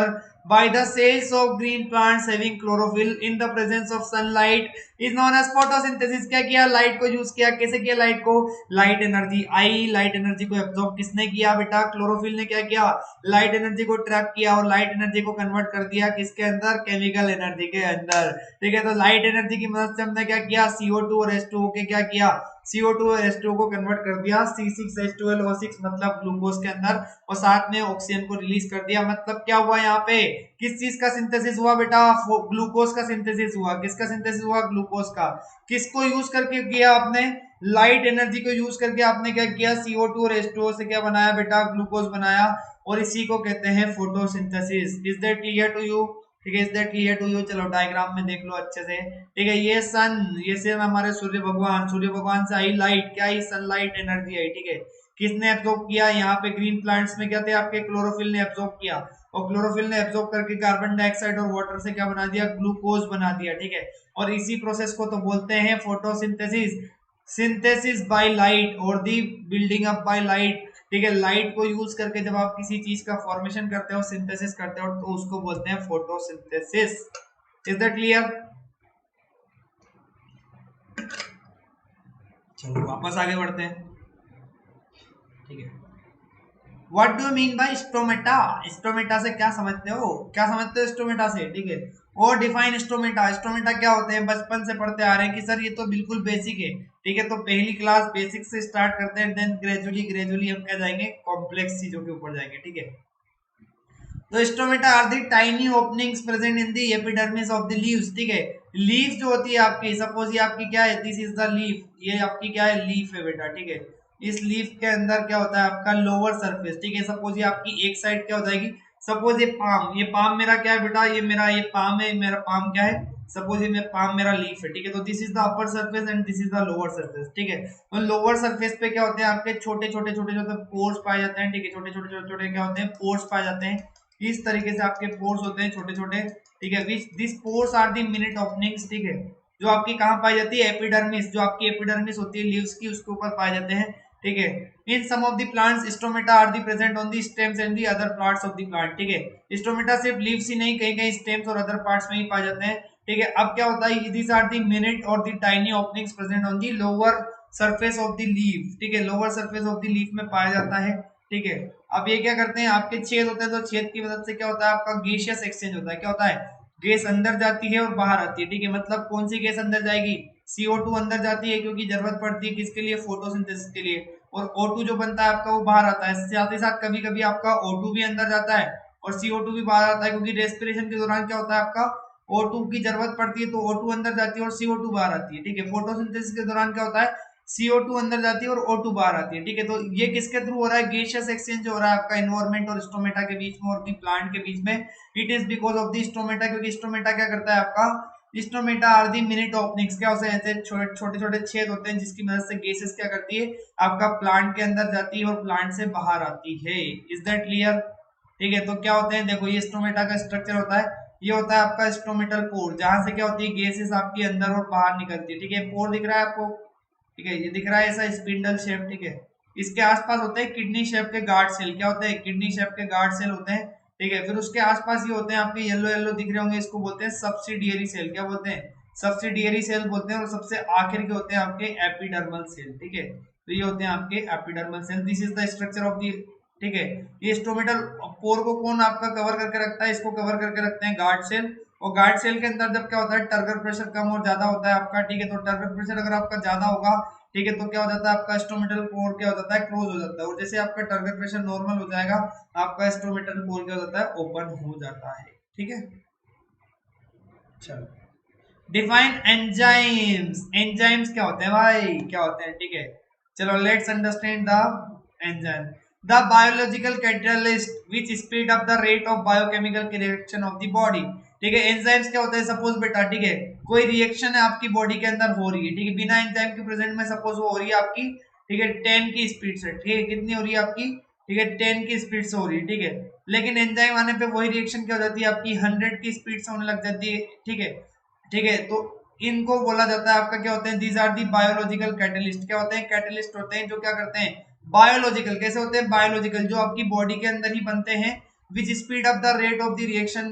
by the cells of green plants having chlorophyll in the presence of sunlight is known as photosynthesis। क्या किया, light को use किया। कैसे किया light को, light energy आई, light energy को absorb किसने किया बेटा, क्लोरोफिल ने। क्या किया, लाइट एनर्जी को ट्रैप किया और लाइट एनर्जी को कन्वर्ट कर दिया किसके अंदर, केमिकल एनर्जी के अंदर। ठीक है, तो लाइट एनर्जी की मदद से हमने क्या किया, CO2 और H2O के क्या किया, CO2 और H2O को कन्वर्ट कर दिया C6H12O6 मतलब ग्लूकोज के अंदर, और साथ में ऑक्सीजन को रिलीज कर दिया। मतलब क्या हुआ यहाँ पे, किस चीज का सिंथेसिस हुआ बेटा, ग्लूकोज का सिंथेसिस हुआ। किसका सिंथेसिस हुआ, ग्लूकोज का। किसको यूज करके किया आपने, लाइट एनर्जी को यूज करके आपने क्या किया, CO2 और H2O से क्या बनाया बेटा, ग्लूकोज बनाया, और इसी को कहते हैं photosynthesis. Is that clear to you, ठीक है, is that clear to you. चलो डायग्राम में देख लो अच्छे से। ठीक है, ये सन, ये से हमारे सूर्य भगवान, सूर्य भगवान से आई लाइट, क्या आई, सनलाइट एनर्जी आई। ठीक है, किसने एब्जॉर्ब किया, यहाँ पे ग्रीन प्लांट्स में क्या थे आपके, क्लोरोफिल ने एब्जॉर्ब किया, और क्लोरोफिल ने एब्जॉर्ब करके कार्बन डाइऑक्साइड और वाटर से क्या बना दिया, ग्लूकोज बना दिया। ठीक है, और इसी प्रोसेस को तो बोलते हैं फोटोसिंथेसिस, सिंथेसिस बाय लाइट और दी बिल्डिंग अप बाय लाइट। ठीक है, लाइट को यूज करके जब आप किसी चीज का फॉर्मेशन करते हो, सिंथेसिस करते हो, तो उसको बोलते हैं फोटोसिंथेसिस। Is that clear. चलो वापस आगे बढ़ते हैं। ठीक है, what do mean bye stomata, stomata से क्या समझते हो, क्या समझते हो स्टोमेटा से। ठीक है, और डिफाइन स्टोमेटा, स्टोमेटा क्या होते हैं, बचपन से पढ़ते आ रहे हैं कि सर ये तो बिल्कुल बेसिक है। ठीक है, तो पहली क्लास बेसिक से स्टार्ट करते हैं, देन ग्रेजुअली ग्रेजुअली हम क्या जाएंगे, कॉम्प्लेक्स चीजों के ऊपर जाएंगे। ठीक है, तो stomata are the tiny openings present in the epidermis of the leaves. ठीक है, लीफ जो होती है आपकी, सपोज ये आपकी क्या है, दिस इज द लीफ, ये आपकी क्या है, लीफ है बेटा। ठीक है, इस लीफ के अंदर क्या होता है आपका लोअर सरफेस। ठीक है, सपोज ये आपकी एक साइड क्या हो जाएगी, सपोज ये पाम मेरा क्या है बेटा, ये मेरा ये पाम है, मेरा पाम क्या है, सपोज ये मेरा पाम मेरा लीफ है। ठीक है, तो this is the upper surface and this is the lower surface. ठीक है, तो लोअर सरफेस पे क्या होते हैं आपके छोटे छोटे छोटे छोटे पोर्स पाए जाते हैं। ठीक है, छोटे छोटे छोटे छोटे क्या होते हैं, पोर्स पाए जाते हैं। इस तरीके से आपके पोर्स होते हैं छोटे छोटे। ठीक है, which this pores are the minute openings. ठीक है, जो आपकी कहाँ पाई जाती है, एपिडर्मिस, जो आपकी एपिडर्मिस होती है लीव्स की, उसके ऊपर पाए जाते हैं। ठीक है, in some of the plants stomata are the present on the stems and the other parts of the plant. ठीक है, स्टोमेटा सिर्फ लीव्स ही नहीं, कहीं कहीं स्टेम्स और अदर पार्ट्स में ही पाए जाते हैं। ठीक है, अब क्या होता है, दिस आर दी मिनट और the tiny openings present on the lower surface of the leaf. ठीक है, lower surface of the leaf में पाया जाता है। ठीक है, अब ये क्या करते हैं, आपके छेद होते हैं, तो छेद की मदद से क्या होता है आपका गैसियस एक्सचेंज होता है। क्या होता है, गैस अंदर जाती है और बाहर आती है। ठीक है, मतलब कौन सी गैस अंदर जाएगी, CO2 अंदर जाती है, क्योंकि जरूरत पड़ती है किसके लिए, फोटोसिंथेसिस के लिए, और O2 जो बनता है आपका वो बाहर आता है। साथ ही साथ कभी कभी आपका O2 भी अंदर जाता है और CO2 भी बाहर आता है, क्योंकि रेस्पिरेशन के दौरान क्या होता है आपका O2 की जरूरत पड़ती है, तो O2 अंदर जाती है और CO2 बाहर आती है। ठीक है, फोटोसिंथेसिस के दौरान क्या होता है, CO2 अंदर जाती है और O2 बाहर आती है। ठीक है, तो ये किसके थ्रू हो रहा है, गैसियस एक्सचेंज हो रहा है आपका एनवायरमेंट और स्टोमेटा के बीच में और दी प्लांट के बीच में। It is because of the stomata, क्योंकि स्टोमेटा क्या करता है आपका, stomata are the minute openings, क्या होते हैं ऐसे छोटे छोटे छेद होते हैं, जिसकी मदद से गैसेस क्या करती है आपका प्लांट के अंदर जाती है और प्लांट से बाहर आती है। Is that clear. ठीक है, तो क्या होते हैं, देखो ये स्टोमेटा का स्ट्रक्चर होता है, ये होता है आपका स्टोमेटल पोर, जहां से क्या होती है, गैसेस आपकी अंदर और बाहर निकलती है। ठीक है, पोर दिख रहा है आपको, ठीक है, ये दिख रहा है ऐसा स्पिंडल शेप। ठीक है, इसके आसपास होते हैं किडनी शेप के गार्ड सेल, क्या होते हैं, किडनी शेप के गार्ड सेल होते हैं। ठीक है, फिर उसके आसपास ये होते हैं आपके येलो येलो दिख रहे होंगे, इसको बोलते हैं सब्सिडियरी सेल। क्या बोलते हैं, सब्सिडियरी सेल बोलते हैं, और सबसे आखिर के होते हैं आपके एपिडर्मल सेल। ठीक है, तो ये होते हैं आपके epidermal cell. This is the structure of the. ठीक है, ये स्टोमेटल पोर को कौन आपका कवर करके रखता है, इसको कवर करके रखते हैं गार्ड सेल। और गार्ड सेल के अंदर जब क्या होता है, टर्गर प्रेशर कम और ज्यादा होता है आपका। ठीक है, तो टर्गर प्रेशर अगर आपका ज्यादा होगा, ठीक है, तो क्या हो जाता है आपका स्टोमेटल पोर क्या हो जाता है, क्लोज हो जाता है। और जैसे आपका टर्गर प्रेशर नॉर्मल हो जाएगा, आपका स्टोमेटल पोर क्या हो जाता है, ओपन हो जाता है। ठीक है, चलो डिफाइन एंजाइम्स, एंजाइम्स क्या होते हैं भाई, क्या होते हैं। ठीक है, चलो let's understand the enzyme, the biological catalyst which speed up the rate of biochemical reaction of the body. ठीक है, एंजाइम्स क्या होते हैं, सपोज बेटा, ठीक है, कोई रिएक्शन है आपकी बॉडी के अंदर हो रही है। ठीक है, बिना एंजाइम के प्रेजेंट में सपोज वो हो रही है आपकी, ठीक है, 10 की स्पीड से। ठीक है, कितनी हो रही है आपकी, ठीक है, 10 की स्पीड से हो रही है। ठीक है, लेकिन एंजाइम आने पे वही रिएक्शन क्या हो जाती है आपकी 100 की स्पीड से होने लग जाती है। ठीक है, ठीक है, तो इनको बोला जाता है आपका क्या होते हैं, these are the biological catalyst. क्या होते हैं, कैटलिस्ट होते हैं जो क्या करते हैं, बायोलॉजिकल कैसे होते हैं, बायोलॉजिकल जो आपकी बॉडी के अंदर ही बनते हैं, विच speed up the rate of the reaction,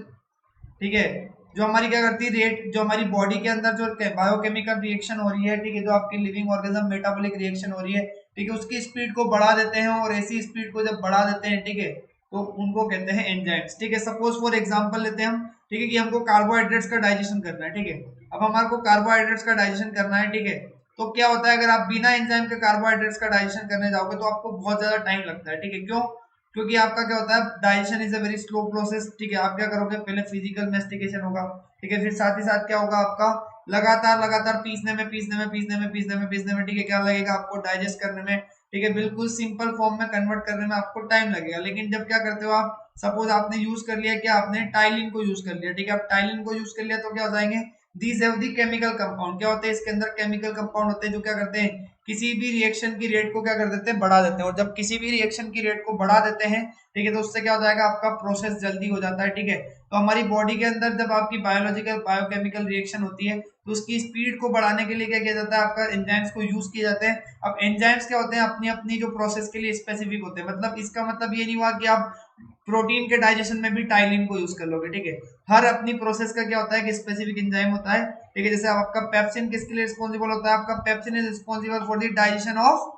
ठीक है, जो हमारी क्या करती है रेट, जो हमारी बॉडी के अंदर जो बायोकेमिकल रिएक्शन हो रही है, ठीक है, जो आपकी लिविंग ऑर्गेनिज्म मेटाबॉलिक रिएक्शन हो रही है, ठीक है, उसकी स्पीड को बढ़ा देते हैं, और ऐसी स्पीड को जब बढ़ा देते हैं, ठीक है, तो उनको कहते हैं एंजाइम्स, ठीक है। सपोज फॉर एग्जांपल लेते हैं हम, ठीक है, कि हमको कार्बोहाइड्रेट्स का डाइजेशन करना है, ठीक है, अब हमारे को कार्बोहाइड्रेट्स का डाइजेशन करना है, ठीक है, तो क्या होता है अगर आप बिना एंजाइम के कार्बोहाइड्रेट्स का डाइजेशन करने जाओगे तो आपको बहुत ज्यादा टाइम लगता है, ठीक है, क्यों, क्योंकि आपका क्या होता है digestion is a very slow process, ठीक है, आप क्या करोगे पहले फिजिकल मेस्टिकेशन होगा, ठीक है, फिर साथ ही साथ क्या होगा आपका लगातार लगातार पीसने में पीसने में पीसने में पीसने में पीसने में, ठीक है, क्या लगेगा आपको डाइजेस्ट करने में, ठीक है, बिल्कुल सिंपल फॉर्म में कन्वर्ट करने में आपको टाइम लगेगा। लेकिन जब क्या करते हो आप, सपोज आपने यूज कर लिया, क्या आपने टाइलिन को यूज कर लिया, ठीक है, आप टाइलिन को यूज कर लिया तो क्या हो जाएंगे, these have the chemical compound, क्या होते हैं इसके अंदर केमिकल कंपाउंड होते हैं जो क्या करते हैं किसी भी रिएक्शन की रेट को क्या कर देते हैं बढ़ा देते हैं, और जब किसी भी रिएक्शन की रेट को बढ़ा देते हैं, ठीक है, तो उससे क्या हो जाएगा आपका प्रोसेस जल्दी हो जाता है, ठीक है। तो हमारी बॉडी के अंदर जब आपकी बायोलॉजिकल बायोकेमिकल रिएक्शन होती है तो उसकी स्पीड को बढ़ाने के लिए क्या किया जाता है, आपका एंजाइम्स को यूज किए जाते हैं। अब एंजाइम्स क्या होते हैं अपनी अपनी जो प्रोसेस के लिए स्पेसिफिक होते हैं, मतलब इसका मतलब ये नहीं हुआ कि आप प्रोटीन के डाइजेशन में भी टाइलिन को यूज कर लोगे, ठीक है, हर अपनी प्रोसेस का क्या होता है कि स्पेसिफिक एंजाइम होता है, ठीक है, जैसे आपका पेप्सिन किसके लिए रिस्पॉन्सिबल होता है, आपका pepsin is responsible for the digestion of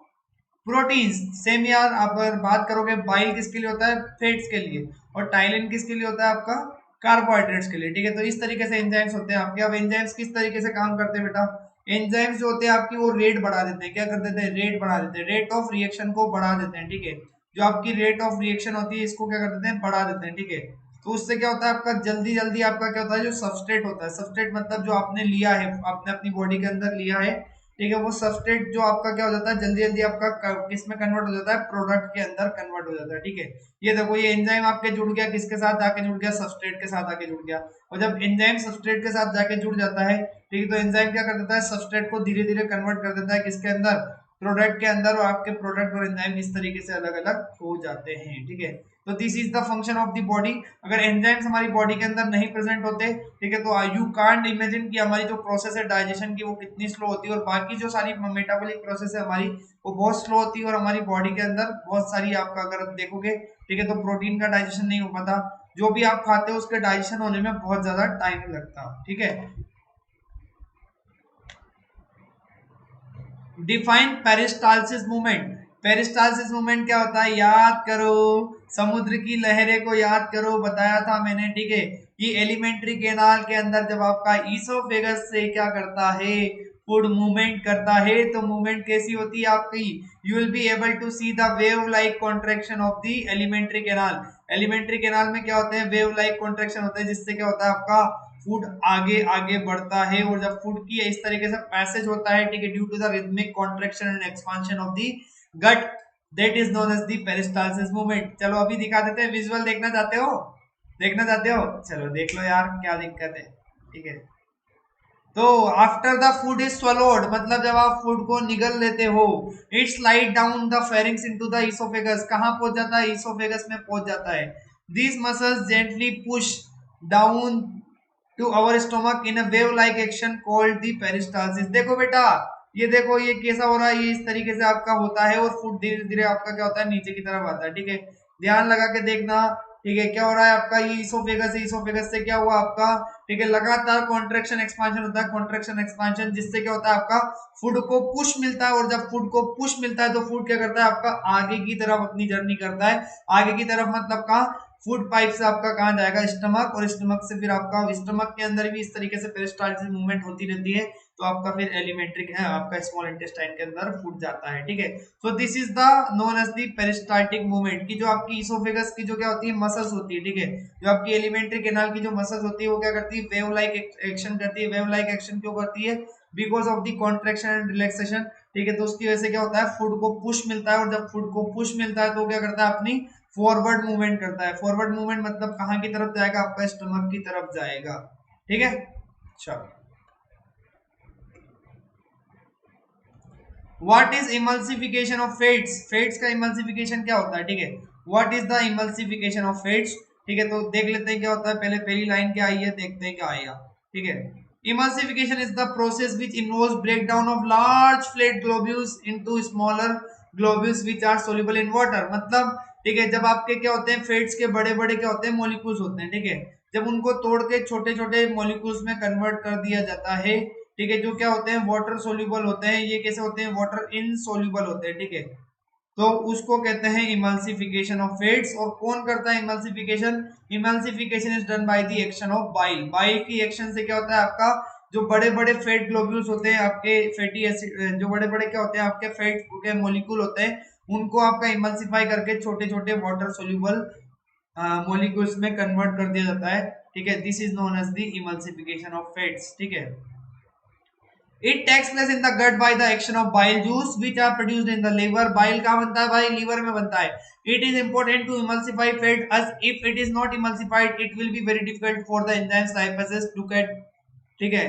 proteins. Same यार आप अगर बात करोगे बाइल किसके लिए होता है, फैट्स के लिए, और टाइलिन किसके लिए होता है आपका कार्बोहाइड्रेट्स के लिए, ठीक है। तो इस तरीके से एंजाइम्स होते हैं आपके। अब एंजाइम्स किस तरीके से काम करते हैं बेटा, एंजाइम्स जो होते हैं आपकी वो रेट बढ़ा देते हैं, क्या कर देते हैं रेट बढ़ा देते हैं, रेट ऑफ रिएक्शन को बढ़ा देते हैं, ठीक है, जो आपकी रेट ऑफ रिएक्शन होती है इसको क्या कर देते हैं बढ़ा देते हैं, ठीक है। तो उससे क्या होता है आपका जल्दी जल्दी आपका क्या होता है जो सबस्ट्रेट होता है, सबस्ट्रेट मतलब जो आपने लिया है आपने अपनी बॉडी के अंदर लिया है, ठीक है, वो सबस्ट्रेट जो आपका क्या हो जाता है जल्दी जल्दी आपका किस में कन्वर्ट हो जाता है, प्रोडक्ट के अंदर कन्वर्ट हो जाता है, ठीक है। ये देखो ये एंजाइम आपके जुड़ गया, किसके साथ जाके जुड़ गया, सबस्ट्रेट के साथ आके जुड़ गया, और जब एंजाइम सबस्ट्रेट के साथ जाके जुड़ जाता है, ठीक है, तो एंजाइम क्या कर देता है सबस्ट्रेट को धीरे धीरे कन्वर्ट कर देता है किसके अंदर, प्रोडक्ट के अंदर, और आपके प्रोडक्ट और एंजाइम इस तरीके से अलग अलग हो जाते हैं, ठीक है। तो this is the function of the body. अगर एंजाइम्स हमारी बॉडी के अंदर नहीं प्रेजेंट होते, ठीक है, तो यू कांट इमेजिन कि हमारी जो प्रोसेस है डाइजेशन की वो कितनी स्लो होती है, और बाकी जो सारी मेटाबॉलिक प्रोसेस है हमारी वो बहुत स्लो होती है, और हमारी बॉडी के अंदर बहुत सारी आपका अगर देखोगे, ठीक है, तो प्रोटीन का डाइजेशन नहीं हो पाता, जो भी आप खाते हो उसके डाइजेशन होने में बहुत ज्यादा टाइम लगता, ठीक है। Define peristalsis movement. Peristalsis movement क्या होता है याद करो, समुद्र की लहरें को याद करो, बताया था मैंने, ठीक है, कि एलिमेंट्री कैनाल के अंदर जब आपका ईसोफेगस से क्या करता है फूड मूवमेंट करता है, तो मूवमेंट कैसी होती है आपकी, you will be able to see the wave like contraction of the alimentary canal. Alimentary canal में क्या होते हैं वेव लाइक कॉन्ट्रेक्शन होता है, जिससे क्या होता है आपका फूड आगे आगे बढ़ता है, और जब फूड की इस तरीके से पैसेज होता है, ठीक है, due to the rhythmic contraction and expansion of the gut, that is known as the peristalsis movement. चलो अभी दिखा देते हैं, विजुअल देखना चाहते हो, देखना चाहते हो, चलो देख लो यार क्या दिक्कत है, ठीक है। तो after the food is swallowed मतलब जब आप फूड को निगल लेते हो, it slide down the pharynx into the oesophagus, कहां पहुंच जाता है, इसोफेगस में पहुंच जाता है। These muscles gently push down to our stomach in a wave like action called the peristalsis. देखो बेटा ये देखो ये कैसा हो रहा है, ये इस तरीके से आपका होता है, और फूड धीरे धीरे आपका क्या होता है नीचे की तरफ आता है, ठीक है, ध्यान लगा के देखना, ठीक है, क्या हो रहा है आपका ये इसोफेगस है, इसोफेगस से क्या हुआ आपका, ठीक है, लगातार कॉन्ट्रेक्शन एक्सपांशन होता है, कॉन्ट्रेक्शन एक्सपांशन, जिससे क्या होता है आपका फूड को पुश मिलता है, और जब फूड को पुश मिलता है तो फूड क्या करता है आपका आगे की तरफ अपनी जर्नी करता है, आगे की तरफ मतलब कहाँ, फूड पाइप से आपका कहाँ जाएगा, स्टमक, और स्टमक से फिर आपका स्टमक के अंदर भी इस तरीके से पेरिस्टाल्टिस मूवमेंट होती रहती है, तो आपका फिर एलिमेंट्री है आपका स्मॉल इंटेस्टाइन के अंदर फूड जाता है, ठीक है। So this is the known as the peristaltic movement, की जो आपकी इसोफेगस की जो क्या होती है मसल्स होती है, ठीक है, जो आपकी एलिमेंट्री कैनाल की जो मसल्स होती है वो क्या करती है वेव लाइक एक्शन करती है। वेव लाइक एक्शन क्यों करती है, because of the contraction and relaxation, ठीक है, तो उसकी वजह से क्या होता है फूड को पुश मिलता है, और जब फूड को पुश मिलता है तो क्या करता है अपनी फॉरवर्ड मूवमेंट करता है। फॉरवर्ड मूवमेंट मतलब कहां की तरफ जाएगा, आपका स्टमक की तरफ जाएगा, ठीक है। चलो what is emulsification of fats, fats का इमल्सिफिकेशन क्या होता है, ठीक है, what is the emulsification of fats, ठीक है, तो देख लेते हैं क्या होता है, पहले पहली लाइन क्या आई है देखते हैं क्या आएगा, ठीक है। Emulsification is the process which involves breakdown of large flat globules into smaller globules which are soluble in water, मतलब ठीक है जब आपके क्या होते हैं फैट्स के बड़े बड़े क्या होते हैं मॉलिक्यूल्स होते हैं, ठीक है जब उनको तोड़ के छोटे छोटे मॉलिक्यूल्स में कन्वर्ट कर दिया जाता है, ठीक है जो क्या होते हैं वाटर सोल्यूबल होते हैं, ये कैसे होते हैं वाटर इनसोल्यूबल होते हैं, ठीक है तो उसको कहते हैं इमल्सिफिकेशन ऑफ फैट्स। और कौन करता है emulsification? Emulsification is done by the action of bile. Bile की एक्शन से क्या होता है आपका जो बड़े बड़े फैट ग्लोब्यूल्स होते हैं आपके फैटी एसिड, जो बड़े बड़े क्या होते हैं आपके फैट के मॉलिक्यूल होते हैं, उनको आपका इमल्सिफाई करके छोटे छोटे वाटर सोल्यूबल मॉलिक्यूल्स में कन्वर्ट कर दिया जाता है, ठीक है this is known as the emulsification of fats, ठीक है। It takes place in the gut by the action of bile juice which are produced in the liver. Bile कहाँ बनता है भाई? लीवर में बनता है। It is important to emulsify fat as if it is not emulsified it will be very difficult for the enzymes lipases to get, ठीक है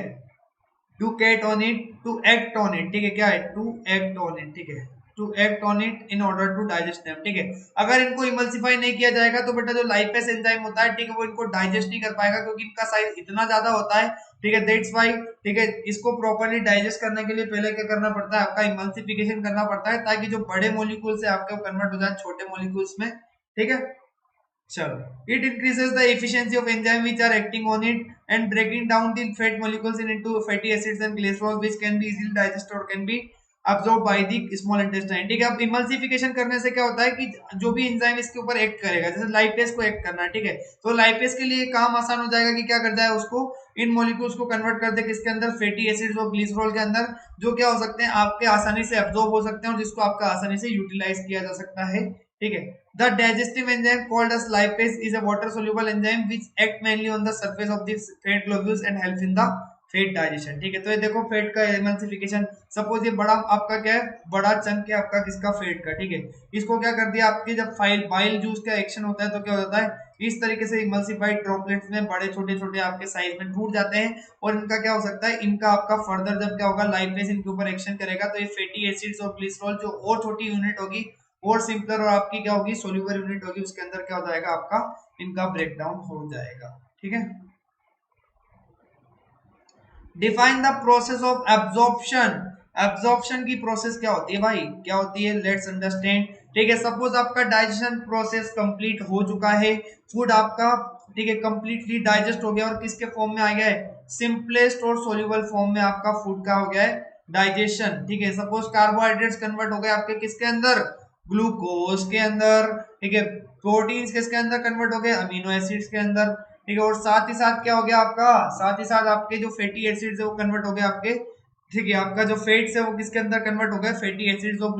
to cat on it, to act on it, ठीक है क्या है to act on it, ठीक है to act on it in order to digest them, ठीक है अगर इनको इमल्सिफाई नहीं किया जाएगा तो बेटा जो लाइपेस एंजाइम होता है, ठीक है वो इनको डाइजेस्ट नहीं कर पाएगा क्योंकि इनका साइज इतना ज्यादा होता है, ठीक है दैट्स व्हाई, ठीक है इसको प्रॉपर्ली डाइजेस्ट करने के लिए पहले क्या करना पड़ता है आपका इमल्सिफिकेशन करना पड़ता है ताकि जो बड़े मॉलिक्यूल से आपके कन्वर्ट हो जाए छोटे मॉलिक्यूल्स में, ठीक है चलो। It increases the efficiency of enzyme which are acting on it and breaking down the fat molecules into fatty acids and cholesterol which can be easily digested or can be absorbed by the small intestine, ठीक है अब emulsification करने से क्या होता है कि जो भी एंजाइम इसके ऊपर एक्ट करेगा, जैसे लाइपेज को एक्ट करना है, ठीक है तो लाइपेज के लिए काम आसान हो जाएगा कि क्या करता है उसको इन मॉलिक्यूल्स को कन्वर्ट कर दे किसके अंदर फैटी एसिड्स और ग्लिसरॉल के अंदर, जो क्या हो सकते हैं आपके आसानी से एब्जॉर्ब हो सकते हैं और जिसको आपका आसानी से यूटिलाइज किया जा सकता है, ठीक है। The digestive enzyme called as lipase is a water-soluble enzyme which act mainly on the surface of the fat globules and helps in the fat digestion, ठीक है तो ये देखो फैट का एमल्सिफिकेशन, सपोज ये बड़ा आपका क्या है बड़ा चंक है आपका किसका फैट का, ठीक है इसको क्या कर दिया आपके जब बाइल जूस का एक्शन होता है तो क्या होता है इस तरीके से इमल्सिफाइड ड्रॉपलेट्स में बड़े छोटे छोटे आपके साइज में टूट जाते हैं और इनका क्या हो सकता है इनका आपका फर्दर जब क्या होगा लाइपेज इनके ऊपर एक्शन करेगा तो ये फैटी एसिड्स और ग्लिसरॉल जो और छोटी यूनिट होगी और सिंपलर और आपकी क्या होगी सोल्यूबल यूनिट होगी उसके अंदर क्या हो जाएगा आपका इनका ब्रेकडाउन हो जाएगा, ठीक है। Define the process of absorption. Absorption की प्रोसेस क्या होती है भाई, क्या होती है लेट्स अंडरस्टैंड, ठीक है सपोज आपका डाइजेशन प्रोसेस कंप्लीट हो चुका है, फूड आपका ठीक है कंप्लीटली डाइजेस्ट हो गया और किसके फॉर्म में आ गया है सिंपलेस्ट और सोल्यूबल फॉर्म में आपका फूड का हो गया है डाइजेशन, ठीक है सपोज कार्बोहाइड्रेट्स कन्वर्ट हो गए आपके किसके अंदर ग्लूकोज के अंदर, ठीक है प्रोटीन्स किसके अंदर कन्वर्ट हो गए अमीनो एसिड्स के अंदर, ठीक है और साथ ही साथ क्या हो गया आपका साथ ही साथ आपके जो फैटी एसिड्स है वो कन्वर्ट हो गए आपके, ठीक है आपका जो फैट्स है वो किसके अंदर कन्वर्ट हो गए फैटी एसिड्स और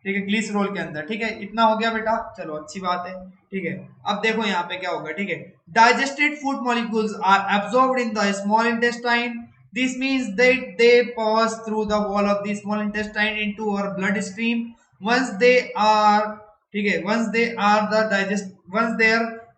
ठीक है ग्लिसरॉल के अंदर, ठीक है इतना हो गया बेटा चलो अच्छी बात है, ठीक है अब देखो यहाँ पे क्या होगा, ठीक है digested food molecules are absorbed in the small intestine, this means that they pass through the wall of the small intestine into our blood stream once they are, ठीक है once they are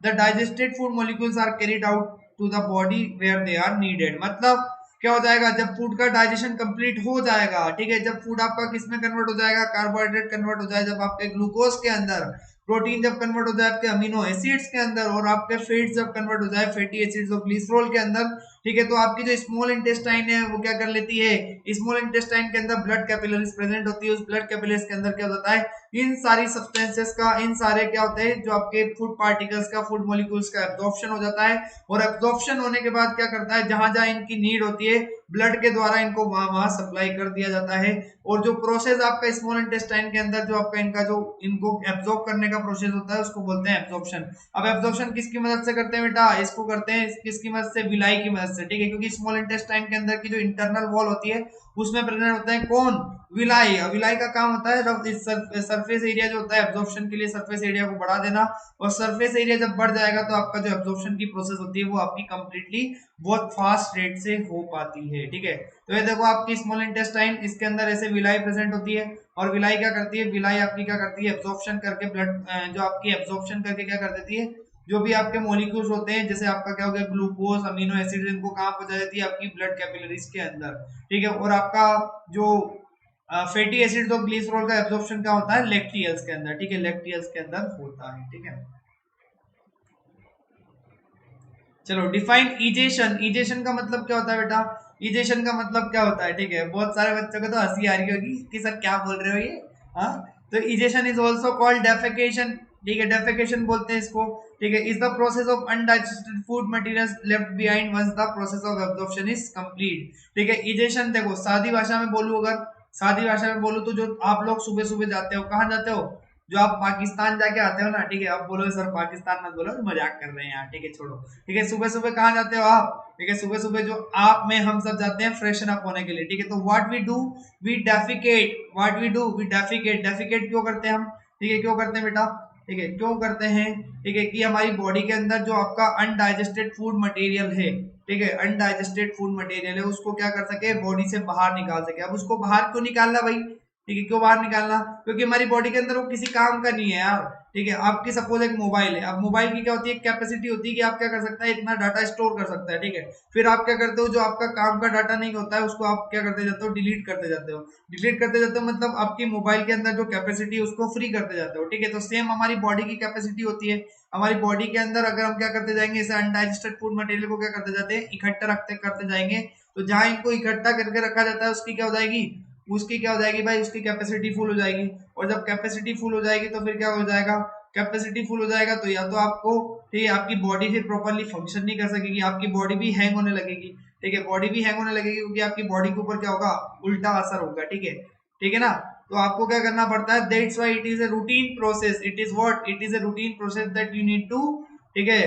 the digested food molecules are carried out to the body where they are needed, मतलब क्या हो जाएगा जब food का digestion complete हो जाएगा, ठीक है जब फूड आपका किस में कन्वर्ट हो जाएगा कार्बोहाइड्रेट कन्वर्ट हो जाए जब आपके ग्लूकोज के अंदर, प्रोटीन जब कन्वर्ट हो जाए आपके अमीनो एसिड्स के अंदर और आपके फैट्स जब कन्वर्ट हो जाए फैटी एसिड्स और ग्लिसरॉल के अंदर, ठीक है तो आपकी जो स्मॉल इंटेस्टाइन है वो क्या कर लेती है स्मॉल इंटेस्टाइन के अंदर ब्लड कैपिलरीज प्रेजेंट होती है, उस ब्लड कैपिलरीज के अंदर क्या होता है इन सारी सब्सटेंसेस का इन सारे क्या होते हैं जो आपके फूड पार्टिकल्स का फूड मॉलिक्यूल्स का एब्जॉर्प्शन हो जाता है और एब्जॉर्प्शन होने के बाद क्या करता है जहां जहां इनकी नीड होती है ब्लड के द्वारा इनको वहां वहां सप्लाई कर दिया जाता है और जो प्रोसेस आपका स्मॉल इंटेस्टाइन के अंदर जो आपका इनका जो इनको एब्जॉर्ब करने का प्रोसेस होता है उसको बोलते हैं एब्जॉर्प्शन। अब एब्जॉर्प्शन किसकी मदद से करते हैं बेटा, इसको करते हैं किसकी मदद से विलाई की मदद से, ठीक है क्योंकि स्मॉल इंटेस्टाइन के अंदर की जो इंटरनल वॉल होती है उसमें प्रेजेंट होता है कौन विलाई, विलाई का काम होता है सरफेस एरिया जो होता है एब्जॉर्प्शन के लिए सरफेस एरिया को बढ़ा देना और सरफेस एरिया जब बढ़ जाएगा तो आपका जो एब्जॉर्प्शन की प्रोसेस होती है वो आपकी कंप्लीटली बहुत फास्ट रेट से हो पाती है, ठीक है तो ये देखो आपकी स्मॉल इंटेस्टाइन इसके अंदर ऐसे विलाई प्रेजेंट होती है और विलाई क्या करती है विलाई आपकी क्या करती है एब्जॉर्प्शन करके ब्लड जो आपकी एब्जॉर्प्शन करके क्या कर देती है जो भी आपके मॉलिक्यूल्स होते हैं जैसे आपका क्या हो गया ग्लूकोज अमीनो एसिड इनको कहाँ पहुंचा देती है आपकी ब्लड कैपिलरीज के अंदर, ठीक है और आपका जो फैटी एसिड और ग्लिसरॉल का एब्जॉर्प्शन क्या होता है लैक्टियल्स के अंदर, ठीक है लैक्टियल्स के अंदर होता है, ठीक है चलो डिफाइन इजेशन। इजेशन का मतलब क्या होता है बेटा, इजेशन का मतलब क्या होता है, ठीक है बहुत सारे बच्चों को तो हंसी आ रही होगी कि सर क्या बोल रहे हो ये, हाँ, तो egestion is also called defecation, ठीक है, डेफेकेशन बोलते हैं इसको, ठीक है। Is the process of undigested food materials left behind once the process of absorption is complete, ठीक है। इजेशन देखो सादी भाषा में बोलूं, अगर सादी भाषा में बोलूं तो जो आप लोग सुबह सुबह जाते हो, कहाँ जाते हो, जो आप पाकिस्तान जाके आते हो ना, ठीक है, आप बोलो सर पाकिस्तान मत बोलो, मजाक कर रहे हैं यार, ठीक है, छोड़ो, ठीक है। सुबह सुबह कहाँ जाते हो आप, ठीक है, सुबह सुबह जो आप में हम सब जाते हैं फ्रेशन अप होने के लिए, ठीक है। तो what we do, we defecate, what we do, we defecate, defecate क्यों करते हैं हम, ठीक है, क्यों करते हैं बेटा, ठीक है, क्यों करते हैं, ठीक है, कि हमारी बॉडी के अंदर जो आपका अनडाइजेस्टेड फूड मटेरियल है, ठीक है, अनडाइजेस्टेड फूड मटेरियल है, उसको क्या कर सके, बॉडी से बाहर निकाल सके। अब उसको बाहर क्यों निकालना भाई, ठीक है, क्यों बाहर निकालना, क्योंकि हमारी बॉडी के अंदर वो किसी काम का नहीं है यार, ठीक है। आपकी सपोज एक मोबाइल है, अब मोबाइल की क्या होती है, कैपेसिटी होती है कि आप क्या कर सकता है, इतना डाटा स्टोर कर सकता है, ठीक है। फिर आप क्या करते हो, जो आपका काम का डाटा नहीं होता है उसको आप क्या करते जाते हो, डिलीट करते जाते हो, डिलीट करते जाते हो, मतलब आपकी मोबाइल के अंदर जो कैपेसिटी है उसको फ्री करते जाते हो, ठीक है। तो सेम हमारी बॉडी की कैपेसिटी होती है, हमारी बॉडी के अंदर अगर हम क्या करते जाएंगे, इसे अनडाइजेस्टेड फूड मटेरियल को क्या करते जाते हैं, इकट्ठा रखते करते जाएंगे, तो जहां इनको इकट्ठा करके रखा जाता है उसकी क्या हो जाएगी, उसकी क्या हो जाएगी भाई, उसकी कैपेसिटी फुल हो जाएगी। और जब कैपेसिटी फुल हो जाएगी तो फिर क्या हो जाएगा, कैपेसिटी फुल हो जाएगा तो या तो आपको, ठीक है, आपकी बॉडी फिर प्रॉपर्ली फंक्शन नहीं कर सकेगी, आपकी बॉडी भी हैंग होने लगेगी, ठीक है, बॉडी भी हैंग होने लगेगी, क्योंकि आपकी बॉडी के ऊपर क्या होगा, उल्टा असर होगा, ठीक है, ठीक है ना। तो आपको क्या करना पड़ता है, that's why it is a routine process, it is what, it is a routine process that you need to, ठीक है,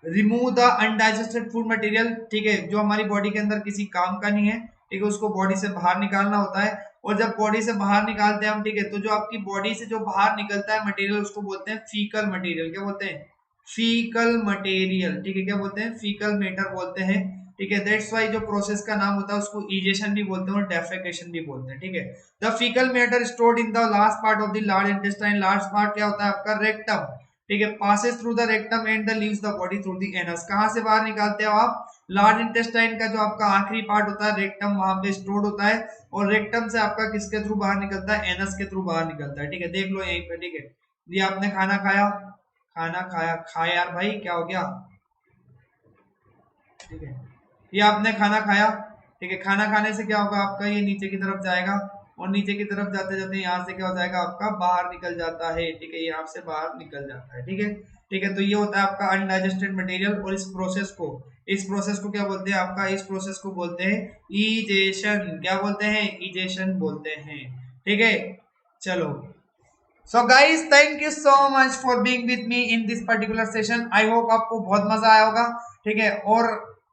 remove the undigested food material, ठीक है, जो हमारी बॉडी के अंदर किसी काम का नहीं है, ठीक है, उसको बॉडी से बाहर निकालना होता है। और जब बॉडी से बाहर निकालते हैं हम, ठीक है, तो जो आपकी बॉडी से जो बाहर निकलता है मटेरियल उसको बोलते हैं फीकल मटेरियल, क्या बोलते हैं, फीकल मटेरियल, ठीक है, क्या बोलते हैं, फीकल मैटर बोलते हैं, ठीक है। दैट्स वाई जो प्रोसेस का नाम होता है उसको इजेशन भी बोलते हैं और डेफेकेशन भी बोलते हैं, ठीक है। The faecal matter stored in the last part of the large intestine, last part क्या होता है आपका, रेक्टम, ठीक है, passes through the rectum and the leaves the body through the anus. कहां से बाहर निकालते हो आप, लार्ज इंटेस्टाइन का जो आपका आखिरी पार्ट होता है रेक्टम, वहां पे स्टोर्ड होता है, और रेक्टम से आपका किसके थ्रू बाहर निकलता है, एनस के थ्रू बाहर निकलता है, ठीक है, देख लो यहीं पे, ठीक है। ये आपने खाना खाया, खाना खाया, खाया यार भाई, क्या हो गया, ठीक है, ये आपने खाना खाया, ठीक है, खाना खाने से क्या होगा आपका, ये नीचे की तरफ जाएगा, और नीचे की तरफ जाते जाते यहाँ से क्या हो जाएगा आपका, बाहर निकल जाता है, ठीक है, यहाँ से बाहर निकल जाता है, ठीक है, ठीक है। तो ये होता है आपका अनडाइजेस्टेड मटेरियल, और इस प्रोसेस को क्या बोलते हैं आपका, इस प्रोसेस को बोलते हैं इजेशन, क्या बोलते हैं, इजेशन बोलते हैं, ठीक है। चलो, so guys thank you so much for being with me in this particular session, I hope आपको बहुत मजा आया होगा, ठीक है, और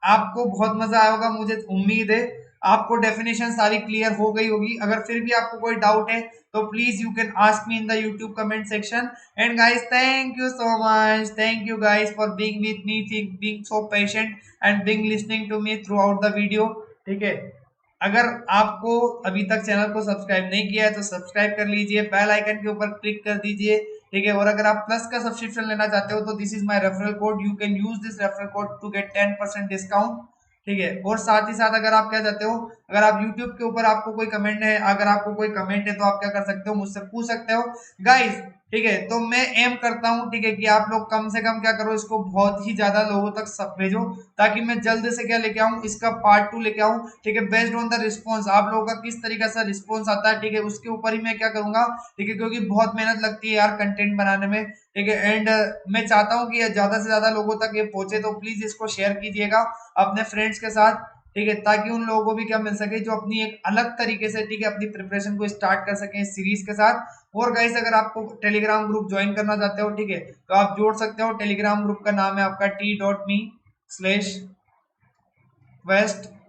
आपको बहुत मजा आया होगा, मुझे उम्मीद है आपको डेफिनेशन सारी क्लियर हो गई होगी। अगर फिर भी आपको कोई डाउट है तो please you can ask me in the YouTube comment section. And guys thank you so much, thank you guys for being with me, being so patient and being listening to me throughout the video, ठीक है। अगर आपको अभी तक channel को subscribe नहीं किया है तो सब्सक्राइब कर लीजिए, बेल आइकन के ऊपर क्लिक कर दीजिए, ठीक है। और अगर आप प्लस का सब्सक्रिप्शन लेना चाहते हो तो this is my referral code, you can use this referral code to get 10% discount, ठीक है। और साथ ही साथ अगर आप क्या चाहते हो, अगर आप YouTube के ऊपर आपको कोई कमेंट है, अगर आपको कोई कमेंट है तो आप क्या कर सकते हो, मुझसे पूछ सकते हो गाइस, ठीक है। तो मैं एम करता हूं, ठीक है, कि आप लोग कम से कम क्या करो, इसको बहुत ही ज्यादा लोगों तक सब भेजो, ताकि मैं जल्द से क्या लेके आऊं, इसका पार्ट 2 लेके आऊं, ठीक है। बेस्ड ऑन द रिस्पॉन्स, आप लोगों का किस तरीके से रिस्पॉन्स आता है, ठीक है, उसके ऊपर ही मैं क्या करूंगा, ठीक है, क्योंकि बहुत मेहनत लगती है यार कंटेंट बनाने में, ठीक है। एंड मैं चाहता हूं कि ज्यादा से ज्यादा लोगों तक ये पहुंचे, तो प्लीज इसको शेयर कीजिएगा अपने फ्रेंड्स के साथ, ठीक है, ताकि उन लोगों को भी क्या मिल सके, जो अपनी एक अलग तरीके से, ठीक है, अपनी प्रिपरेशन को स्टार्ट कर सके इस सीरीज के साथ। और गाइस अगर आपको टेलीग्राम ग्रुप ज्वाइन करना चाहते हो, ठीक है, तो आप जोड़ सकते हो, टेलीग्राम ग्रुप का नाम है आपका t.me/quest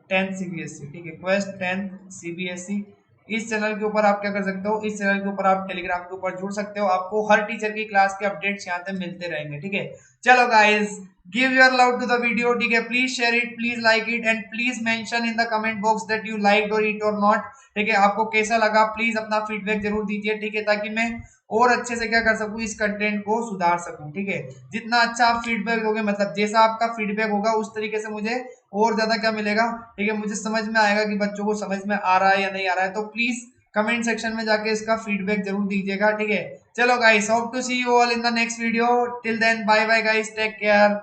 10 CBSE, ठीक है, quest 10 CBSE। इस चैनल के ऊपर आप क्या कर सकते हो, इस चैनल के ऊपर आप टेलीग्राम के ऊपर जुड़ सकते हो, आपको हर टीचर की क्लास के अपडेट्स यहाँ पे मिलते रहेंगे, ठीक है। चलो guys, give your love to the video, ठीक है, please share it, please like it, and please mention in the comment box that you liked और इट और नॉट, ठीक है। आपको कैसा लगा प्लीज अपना फीडबैक जरूर दीजिए, ठीक है, ताकि मैं और अच्छे से क्या कर सकूं, इस कंटेंट को सुधार सकूं, ठीक है। जितना अच्छा आप फीडबैक दोगे, मतलब जैसा आपका फीडबैक होगा उस तरीके से मुझे और ज्यादा क्या मिलेगा, ठीक है, मुझे समझ में आएगा कि बच्चों को समझ में आ रहा है या नहीं आ रहा है। तो प्लीज कमेंट सेक्शन में जाके इसका फीडबैक जरूर दीजिएगा, ठीक है। चलो guys, hope to see you all in the next video, till then bye bye guys, take care.